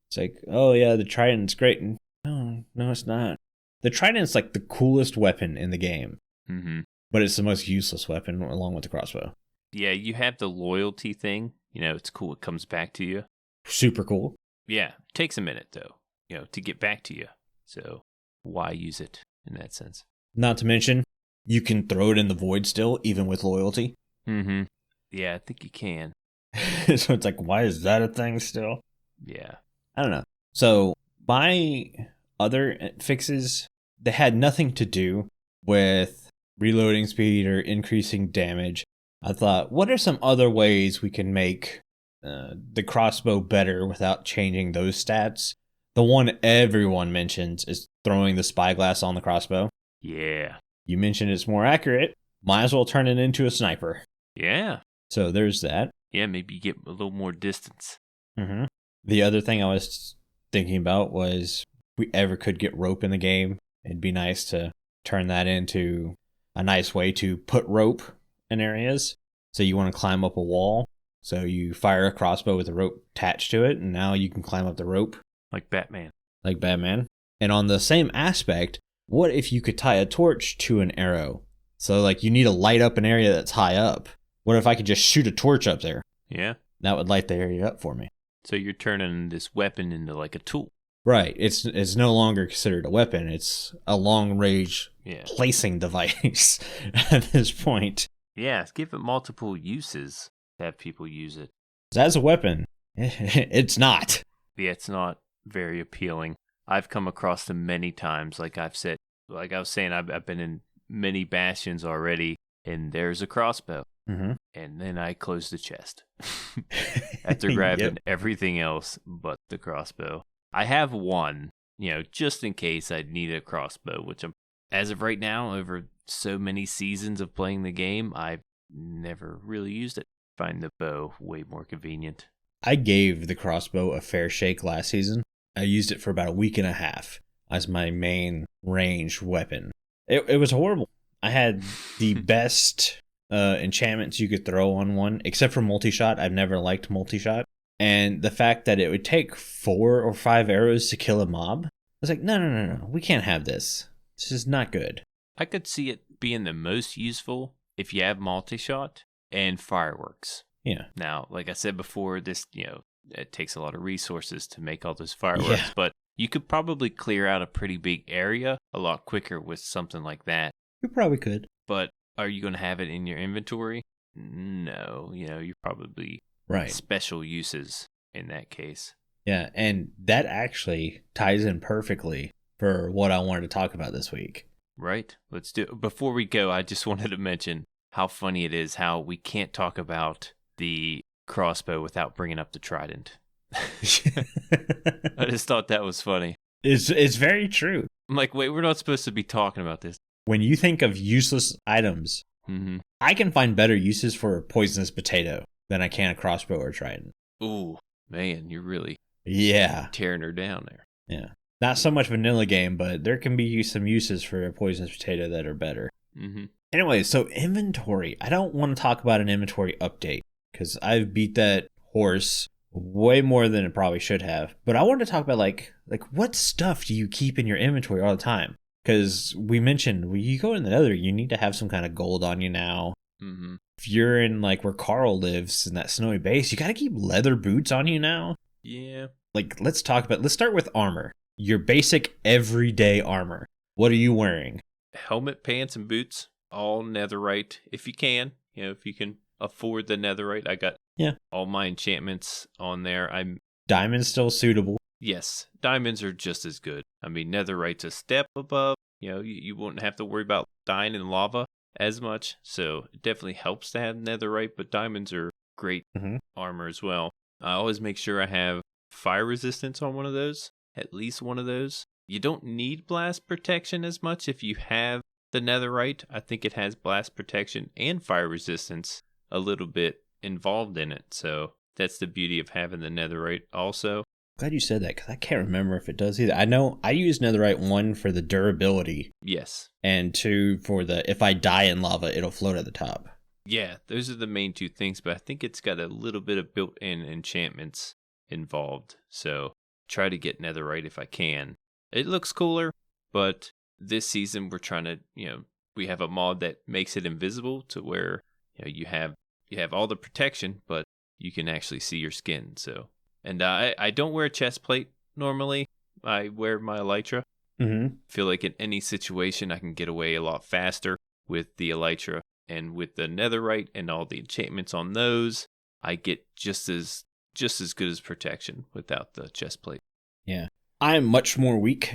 [SPEAKER 1] It's like, oh, yeah, the trident's great. No, it's not. The trident's like the coolest weapon in the game.
[SPEAKER 2] Mm-hmm.
[SPEAKER 1] But it's the most useless weapon along with the crossbow.
[SPEAKER 2] Yeah, you have the loyalty thing. It's cool. It comes back to you.
[SPEAKER 1] Super cool.
[SPEAKER 2] Yeah. It takes a minute, though, to get back to you. So why use it in that sense?
[SPEAKER 1] Not to mention, you can throw it in the void still, even with loyalty.
[SPEAKER 2] Mm-hmm. Yeah, I think you can.
[SPEAKER 1] So it's like, why is that a thing still?
[SPEAKER 2] Yeah.
[SPEAKER 1] I don't know. So my other fixes, they had nothing to do with reloading speed or increasing damage. I thought, what are some other ways we can make the crossbow better without changing those stats? The one everyone mentions is throwing the spyglass on the crossbow.
[SPEAKER 2] Yeah.
[SPEAKER 1] You mentioned it's more accurate. Might as well turn it into a sniper.
[SPEAKER 2] Yeah.
[SPEAKER 1] So there's that.
[SPEAKER 2] Yeah, maybe you get a little more distance.
[SPEAKER 1] Mm-hmm. The other thing I was thinking about was if we ever could get rope in the game, it'd be nice to turn that into a nice way to put rope in areas. So you want to climb up a wall. So you fire a crossbow with a rope attached to it, and now you can climb up the rope.
[SPEAKER 2] Like Batman.
[SPEAKER 1] And on the same aspect, what if you could tie a torch to an arrow? So like you need to light up an area that's high up. What if I could just shoot a torch up there?
[SPEAKER 2] Yeah.
[SPEAKER 1] That would light the area up for me.
[SPEAKER 2] So you're turning this weapon into like a tool.
[SPEAKER 1] Right. It's no longer considered a weapon. It's a long-range placing device at this point.
[SPEAKER 2] Yeah, give it multiple uses. to have people use it.
[SPEAKER 1] As a weapon, it's not.
[SPEAKER 2] Yeah, it's not very appealing. I've come across them many times. Like I was saying, I've been in many bastions already, and there's a crossbow.
[SPEAKER 1] Mm-hmm.
[SPEAKER 2] And then I close the chest after grabbing everything else but the crossbow. I have one, just in case I need a crossbow, which as of right now, over so many seasons of playing the game, I've never really used it. I find the bow way more convenient.
[SPEAKER 1] I gave the crossbow a fair shake last season. I used it for about a week and a half as my main ranged weapon. It was horrible. I had the best enchantments you could throw on one, except for multi-shot. I've never liked multi-shot. And the fact that it would take 4 or 5 arrows to kill a mob, I was like, no, we can't have this. This is not good.
[SPEAKER 2] I could see it being the most useful if you have multi-shot and fireworks.
[SPEAKER 1] Yeah.
[SPEAKER 2] Now, like I said before, this, it takes a lot of resources to make all those fireworks, but you could probably clear out a pretty big area a lot quicker with something like that.
[SPEAKER 1] You probably could.
[SPEAKER 2] But are you going to have it in your inventory? No, you're probably special uses in that case.
[SPEAKER 1] Yeah, and that actually ties in perfectly for what I wanted to talk about this week.
[SPEAKER 2] Right. Let's do it. Before we go, I just wanted to mention how funny it is how we can't talk about the crossbow without bringing up the trident. I just thought that was funny.
[SPEAKER 1] It's very true.
[SPEAKER 2] I'm like, wait, we're not supposed to be talking about this.
[SPEAKER 1] When you think of useless items, I can find better uses for a poisonous potato than I can a crossbow or trident.
[SPEAKER 2] Ooh, man, you're really tearing her down there.
[SPEAKER 1] Yeah. Not so much vanilla game, but there can be some uses for a poisonous potato that are better.
[SPEAKER 2] Mm-hmm.
[SPEAKER 1] Anyway, so inventory. I don't want to talk about an inventory update because I've beat that horse way more than it probably should have. But I wanted to talk about like what stuff do you keep in your inventory all the time? Because we mentioned when you go in the Nether, you need to have some kind of gold on you now.
[SPEAKER 2] Mm-hmm.
[SPEAKER 1] If you're in like where Carl lives in that snowy base, you got to keep leather boots on you now.
[SPEAKER 2] Yeah.
[SPEAKER 1] Let's start with armor. Your basic everyday armor. What are you wearing?
[SPEAKER 2] Helmet, pants, and boots. All netherite. If you can. If you can afford the netherite. I got all my enchantments on there.
[SPEAKER 1] Diamond's still suitable.
[SPEAKER 2] Yes. Diamonds are just as good. I mean, netherite's a step above. You won't have to worry about dying in lava as much. So it definitely helps to have netherite. But diamonds are great armor as well. I always make sure I have fire resistance on one of those. At least one of those. You don't need blast protection as much if you have the netherite. I think it has blast protection and fire resistance a little bit involved in it. So that's the beauty of having the netherite also.
[SPEAKER 1] Glad you said that because I can't remember if it does either. I know I use netherite 1 for the durability.
[SPEAKER 2] Yes.
[SPEAKER 1] And 2 for the if I die in lava, it'll float at the top.
[SPEAKER 2] Yeah, those are the main 2 things, but I think it's got a little bit of built-in enchantments involved. So try to get netherite if I can. It looks cooler, but this season we're trying to, we have a mod that makes it invisible to where you have all the protection, but you can actually see your skin. So, and I don't wear a chest plate normally. I wear my elytra.
[SPEAKER 1] Mm-hmm.
[SPEAKER 2] Feel like in any situation I can get away a lot faster with the elytra, and with the netherite and all the enchantments on those, I get just as good as protection without the chest plate.
[SPEAKER 1] Yeah. I'm much more weak.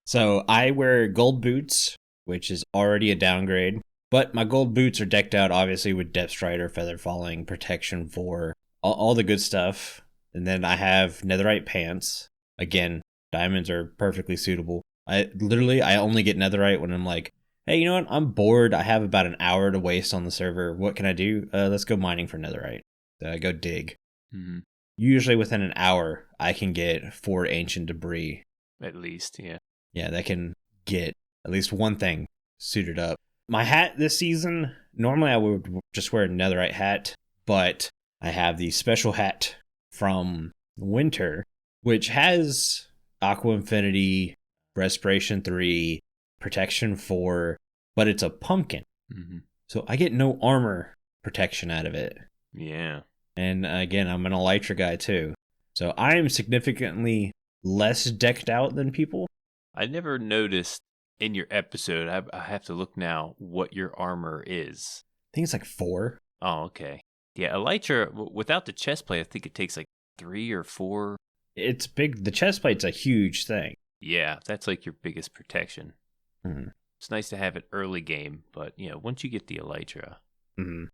[SPEAKER 1] So I wear gold boots, which is already a downgrade. But my gold boots are decked out, obviously, with Depth Strider, Feather Falling, Protection 4, all the good stuff. And then I have netherite pants. Again, diamonds are perfectly suitable. I only get netherite when I'm like, hey, you know what? I'm bored. I have about an hour to waste on the server. What can I do? Let's go mining for netherite. So I go dig.
[SPEAKER 2] Mm-hmm.
[SPEAKER 1] Usually within an hour, I can get 4 ancient debris.
[SPEAKER 2] At least, yeah.
[SPEAKER 1] Yeah, that can get at least one thing suited up. My hat this season, normally I would just wear a netherite hat, but I have the special hat from Winter, which has Aqua Infinity, Respiration 3, Protection 4, but it's a pumpkin.
[SPEAKER 2] Mm-hmm.
[SPEAKER 1] So I get no armor protection out of it.
[SPEAKER 2] Yeah.
[SPEAKER 1] And again, I'm an elytra guy too. So I am significantly less decked out than people.
[SPEAKER 2] I never noticed in your episode, I have to look now, what your armor is.
[SPEAKER 1] I think it's like 4.
[SPEAKER 2] Oh, okay. Yeah, elytra, without the chest plate, I think it takes like 3 or 4.
[SPEAKER 1] It's big. The chest plate's a huge thing.
[SPEAKER 2] Yeah, that's like your biggest protection.
[SPEAKER 1] Mm-hmm.
[SPEAKER 2] It's nice to have it early game, but once you get the elytra.
[SPEAKER 1] Mm-hmm.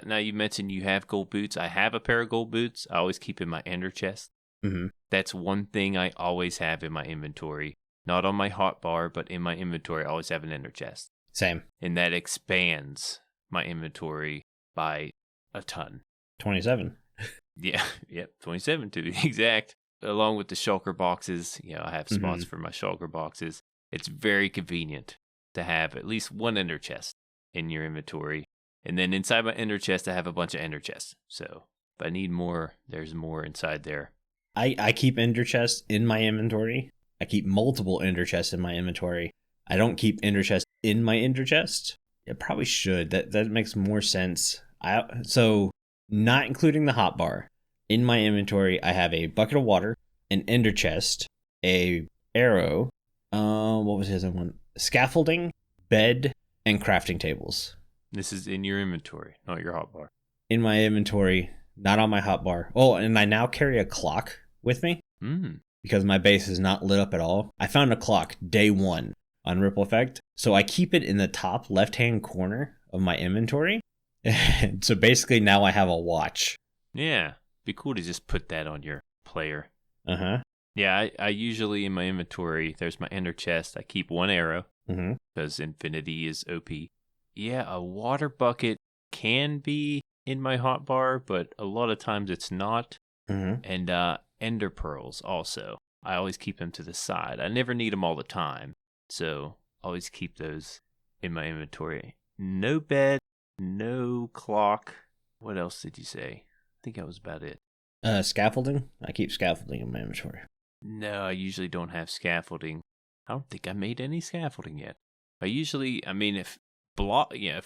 [SPEAKER 2] Now you mentioned you have gold boots. I have a pair of gold boots. I always keep in my ender chest.
[SPEAKER 1] Mm-hmm.
[SPEAKER 2] That's one thing I always have in my inventory. Not on my hotbar, but in my inventory, I always have an ender chest.
[SPEAKER 1] Same.
[SPEAKER 2] And that expands my inventory by a ton.
[SPEAKER 1] 27.
[SPEAKER 2] Yeah, 27 to be exact. Along with the shulker boxes, I have spots for my shulker boxes. It's very convenient to have at least one ender chest in your inventory. And then inside my ender chest, I have a bunch of ender chests. So if I need more, there's more inside there.
[SPEAKER 1] I keep ender chests in my inventory. I keep multiple ender chests in my inventory. I don't keep ender chests in my ender chest. I probably should. That makes more sense. So not including the hotbar. In my inventory, I have a bucket of water, an ender chest, a arrow, what was the other one? Scaffolding, bed, and crafting tables.
[SPEAKER 2] This is in your inventory, not your hotbar.
[SPEAKER 1] In my inventory, not on my hotbar. Oh, and I now carry a clock with me because my base is not lit up at all. I found a clock day 1 on Ripple Effect, so I keep it in the top left-hand corner of my inventory. So basically now I have a watch.
[SPEAKER 2] Yeah. Be cool to just put that on your player. Yeah, I usually in my inventory, there's my ender chest. I keep one arrow because infinity is OP. Yeah, a water bucket can be in my hotbar, but a lot of times it's not. And ender pearls also. I always keep them to the side. I never need them all the time, so always keep those in my inventory. No bed, no clock. What else did you say? I think that was about it.
[SPEAKER 1] Scaffolding? I keep scaffolding in my inventory.
[SPEAKER 2] No, I usually don't have scaffolding. I don't think I made any scaffolding yet. If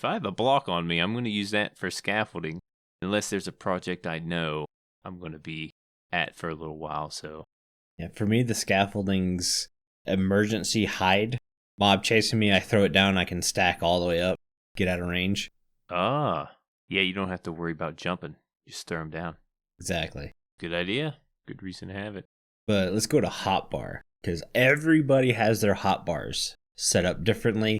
[SPEAKER 2] I have a block on me, I'm going to use that for scaffolding. Unless there's a project I know I'm going to be at for a little while, so.
[SPEAKER 1] Yeah, for me, the scaffolding's emergency hide. Mob chasing me, I throw it down, I can stack all the way up, get out of range.
[SPEAKER 2] Ah, yeah, you don't have to worry about jumping. Just throw them down.
[SPEAKER 1] Exactly.
[SPEAKER 2] Good idea. Good reason to have it.
[SPEAKER 1] But let's go to hotbar, because everybody has their hotbars set up differently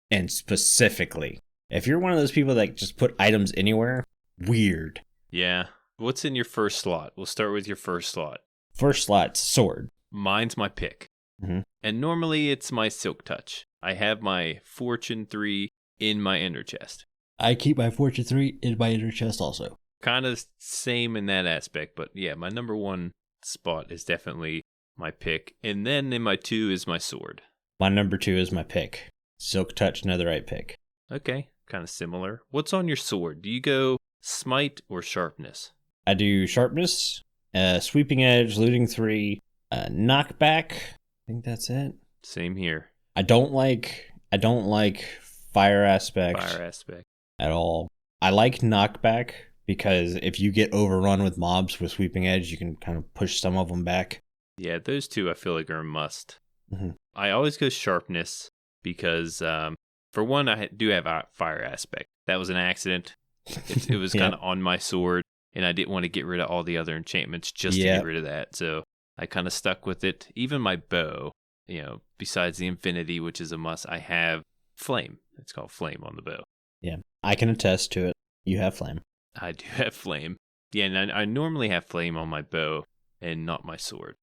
[SPEAKER 1] and specifically. If you're one of those people that just put items anywhere, weird.
[SPEAKER 2] Yeah. What's in your first slot? We'll start with your first slot.
[SPEAKER 1] First slot's sword.
[SPEAKER 2] Mine's my pick. And normally it's my Silk Touch. I have my Fortune 3 in my ender chest.
[SPEAKER 1] I keep my Fortune 3 in my ender chest also.
[SPEAKER 2] Kind of same in that aspect, but yeah, my number 1 spot is definitely my pick. And then in my 2 is my sword.
[SPEAKER 1] My number 2 is my pick. Silk Touch, netherite pick.
[SPEAKER 2] Okay, kind of similar. What's on your sword? Do you go smite or sharpness?
[SPEAKER 1] I do sharpness, sweeping edge, looting 3, knockback. I think that's it.
[SPEAKER 2] Same here.
[SPEAKER 1] I don't like fire aspect. At all. I like knockback because if you get overrun with mobs with sweeping edge, you can kind of push some of them back.
[SPEAKER 2] Yeah, those two I feel like are a must. I always go sharpness because, for one, I do have a fire aspect. That was an accident. It was kind of on my sword, and I didn't want to get rid of all the other enchantments just to get rid of that. So I kind of stuck with it. Even my bow, besides the infinity, which is a must, I have flame. It's called flame on the bow.
[SPEAKER 1] Yeah, I can attest to it. You have flame.
[SPEAKER 2] I do have flame. Yeah, and I normally have flame on my bow and not my sword.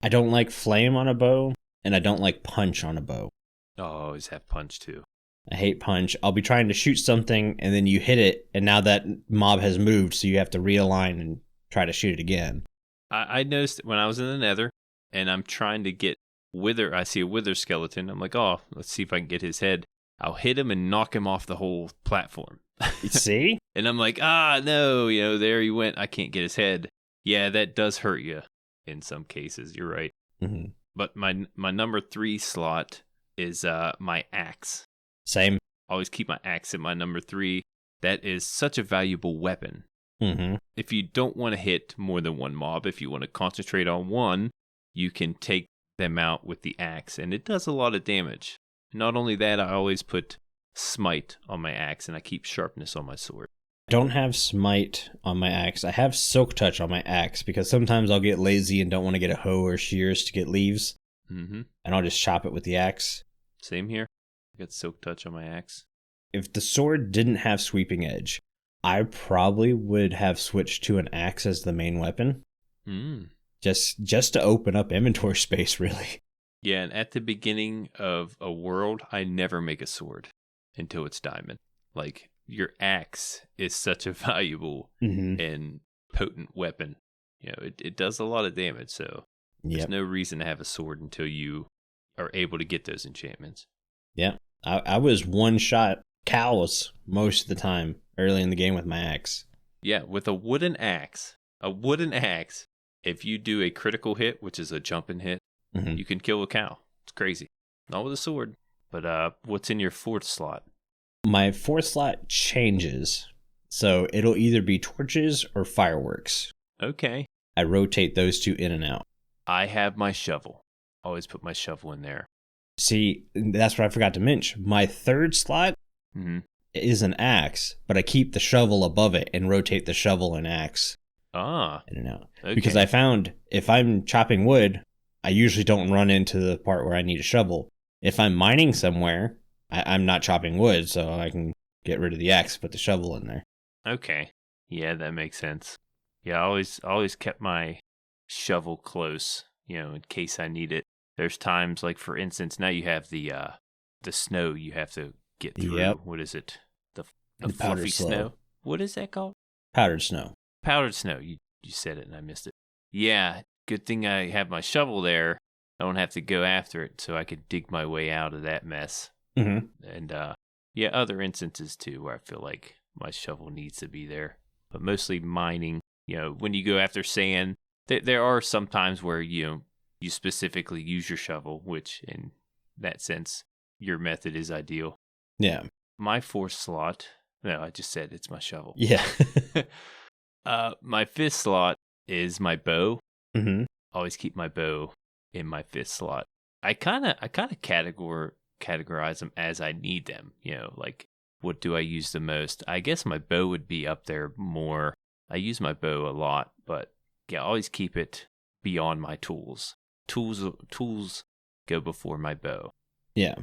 [SPEAKER 1] I don't like flame on a bow, and I don't like punch on a bow.
[SPEAKER 2] Oh, I always have punch too.
[SPEAKER 1] I hate punch. I'll be trying to shoot something, and then you hit it, and now that mob has moved, so you have to realign and try to shoot it again.
[SPEAKER 2] I noticed when I was in the nether, and I'm trying to get wither. I see a wither skeleton. I'm like, oh, let's see if I can get his head. I'll hit him and knock him off the whole platform.
[SPEAKER 1] See?
[SPEAKER 2] And I'm like, no, there he went. I can't get his head. Yeah, that does hurt you in some cases. You're right. But my number 3 slot is my axe.
[SPEAKER 1] Same.
[SPEAKER 2] Always keep my axe at my number 3. That is such a valuable weapon. If you don't want to hit more than one mob, if you want to concentrate on one, you can take them out with the axe, and it does a lot of damage. Not only that, I always put smite on my axe, and I keep sharpness on my sword.
[SPEAKER 1] Don't have smite on my axe. I have silk touch on my axe because sometimes I'll get lazy and don't want to get a hoe or shears to get leaves.
[SPEAKER 2] Mm-hmm.
[SPEAKER 1] And I'll just chop it with the axe.
[SPEAKER 2] Same here. I got silk touch on my axe.
[SPEAKER 1] If the sword didn't have sweeping edge, I probably would have switched to an axe as the main weapon. Just to open up inventory space, really.
[SPEAKER 2] Yeah, and at the beginning of a world, I never make a sword until it's diamond. Like, your axe is such a valuable and potent weapon. You know, it does a lot of damage, so there's no reason to have a sword until you are able to get those enchantments. Yeah.
[SPEAKER 1] I was one-shot cows most of the time early in the game with my axe.
[SPEAKER 2] Yeah, with a wooden axe, if you do a critical hit, which is a jumping hit, you can kill a cow. It's crazy. Not with a sword. But what's in your fourth slot?
[SPEAKER 1] My fourth slot changes. So it'll either be torches or fireworks.
[SPEAKER 2] Okay.
[SPEAKER 1] I rotate those two in and out.
[SPEAKER 2] I have my shovel. Always put my shovel in there.
[SPEAKER 1] See, that's what I forgot to mention. My third slot is an axe, but I keep the shovel above it and rotate the shovel and axe in and out. Okay. Because I found if I'm chopping wood, I usually don't run into the part where I need a shovel. If I'm mining somewhere, I'm not chopping wood, so I can get rid of the axe, put the shovel in there.
[SPEAKER 2] Okay. Yeah, that makes sense. Yeah, I always kept my shovel close, you know, in case I need it. There's times, like, for instance, now you have the snow you have to get through.
[SPEAKER 1] Yep.
[SPEAKER 2] What is it? The
[SPEAKER 1] fluffy
[SPEAKER 2] snow. What is that called?
[SPEAKER 1] Powdered snow.
[SPEAKER 2] Powdered snow. You said it and I missed it. Yeah, good thing I have my shovel there. I don't have to go after it, so I could dig my way out of that mess. And other instances too where I feel like my shovel needs to be there. But mostly mining. You know, when you go after sand, there are some times where you specifically use your shovel, which in that sense, your method is ideal.
[SPEAKER 1] Yeah.
[SPEAKER 2] My fourth slot, no, I just said it's my shovel.
[SPEAKER 1] Yeah.
[SPEAKER 2] My fifth slot is my bow. Always keep my bow in my fifth slot. I kind of categorize them as I need them. You know, like, what do I use the most? I guess my bow would be up there more. I use my bow a lot, but yeah, I always keep it beyond my tools. Tools go before my bow.
[SPEAKER 1] Yeah.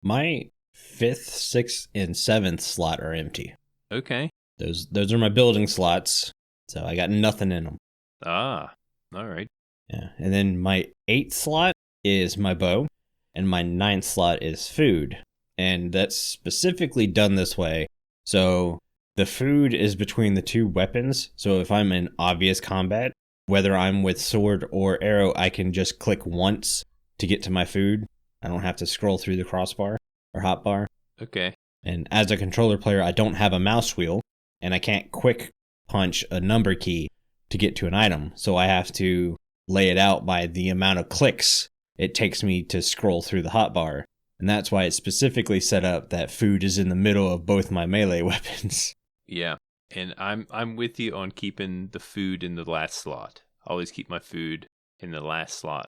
[SPEAKER 1] My fifth, sixth, and seventh slot are empty.
[SPEAKER 2] Okay.
[SPEAKER 1] Those are my building slots, so I got nothing in them.
[SPEAKER 2] Ah, all right.
[SPEAKER 1] Yeah, and then my eighth slot is my bow, and my ninth slot is food. And that's specifically done this way. So the food is between the two weapons. So if I'm in obvious combat, whether I'm with sword or arrow, I can just click once to get to my food. I don't have to scroll through the crossbar or hotbar.
[SPEAKER 2] Okay.
[SPEAKER 1] And as a controller player, I don't have a mouse wheel, and I can't quick punch a number key to get to an item. So I have to lay it out by the amount of clicks it takes me to scroll through the hotbar. And that's why it's specifically set up that food is in the middle of both my melee weapons.
[SPEAKER 2] Yeah. And I'm with you on keeping the food in the last slot. I always keep my food in the last slot.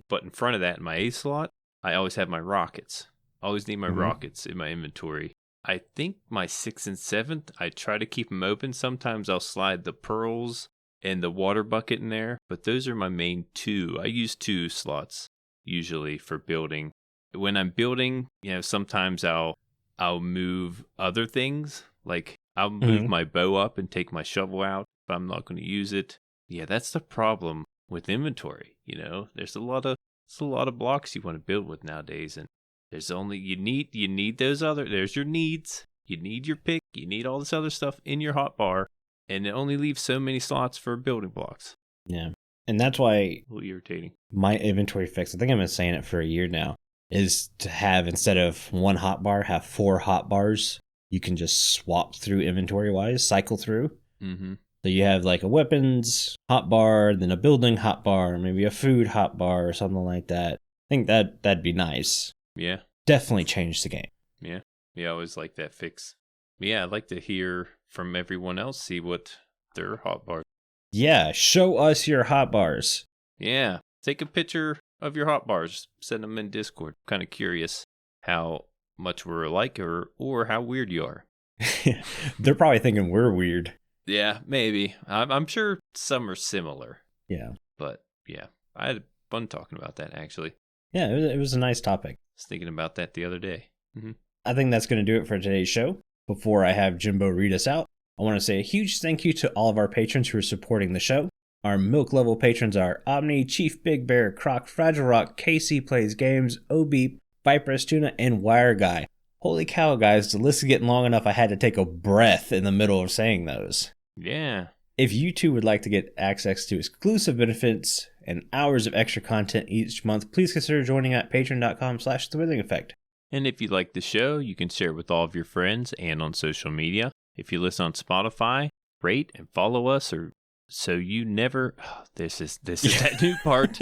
[SPEAKER 2] But in front of that, in my A slot, I always have my rockets. I always need my rockets in my inventory. I think my 6th and 7th, I try to keep them open. Sometimes I'll slide the pearls and the water bucket in there. But those are my main two. I use 2 slots usually for building. When I'm building, you know, sometimes I'll move other things. Like, I'll move my bow up and take my shovel out if I'm not going to use it. Yeah, that's the problem with inventory. You know, there's a lot of blocks you want to build with nowadays, and there's only you need those other. There's your needs. You need your pick. You need all this other stuff in your hotbar, and it only leaves so many slots for building blocks.
[SPEAKER 1] Yeah, and that's why
[SPEAKER 2] a little irritating.
[SPEAKER 1] My inventory fix, I think I've been saying it for a year now, is to have, instead of 1 hotbar, have 4 hotbars. You can just swap through inventory-wise, cycle through. So you have like a weapons hotbar, then a building hotbar, maybe a food hotbar or something like that. I think that'd be nice.
[SPEAKER 2] Yeah.
[SPEAKER 1] Definitely change the game.
[SPEAKER 2] Yeah. I always like that fix. Yeah, I'd like to hear from everyone else, see what their hotbars.
[SPEAKER 1] Yeah, show us your hotbars.
[SPEAKER 2] Yeah. Take a picture of your hotbars. Send them in Discord. Kind of curious how much we're alike or how weird you are.
[SPEAKER 1] They're probably thinking we're weird.
[SPEAKER 2] Yeah, maybe. I'm sure some are similar.
[SPEAKER 1] Yeah.
[SPEAKER 2] But yeah, I had fun talking about that, actually.
[SPEAKER 1] Yeah, it was a nice topic.
[SPEAKER 2] I was thinking about that the other day. Mm-hmm.
[SPEAKER 1] I think that's going to do it for today's show. Before I have Jimbo read us out, I want to say a huge thank you to all of our patrons who are supporting the show. Our milk level patrons are Aubni, ChiefBigBear, Crock, FragileRock, KC Plays Games, Obeep, viperoustuna, and WyreGuy. Holy cow, guys, the list is getting long enough I had to take a breath in the middle of saying those.
[SPEAKER 2] Yeah.
[SPEAKER 1] If you too would like to get access to exclusive benefits and hours of extra content each month, please consider joining at patreon.com/thewithering effect.
[SPEAKER 2] And if you like the show, you can share it with all of your friends and on social media. If you listen on Spotify, rate and follow us, or so you never. Oh, this is that new part.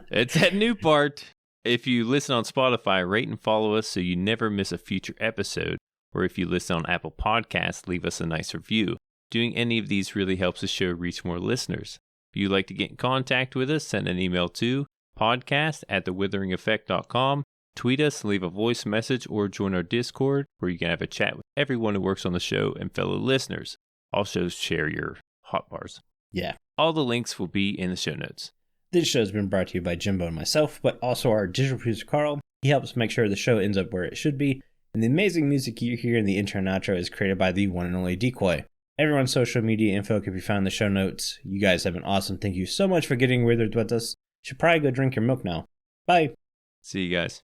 [SPEAKER 2] It's that new part. If you listen on Spotify, rate and follow us so you never miss a future episode. Or if you listen on Apple Podcasts, leave us a nice review. Doing any of these really helps the show reach more listeners. If you'd like to get in contact with us, send an email to podcast@thewitheringeffect.com. Tweet us, leave a voice message, or join our Discord where you can have a chat with everyone who works on the show and fellow listeners. Also, share your hot bars.
[SPEAKER 1] Yeah.
[SPEAKER 2] All the links will be in the show notes.
[SPEAKER 1] This show has been brought to you by Jimbo and myself, but also our digital producer, Carl. He helps make sure the show ends up where it should be. And the amazing music you hear in the intro and outro is created by the one and only Decoy. Everyone's social media info can be found in the show notes. You guys have been awesome. Thank you so much for getting withered with us. You should probably go drink your milk now. Bye.
[SPEAKER 2] See you guys.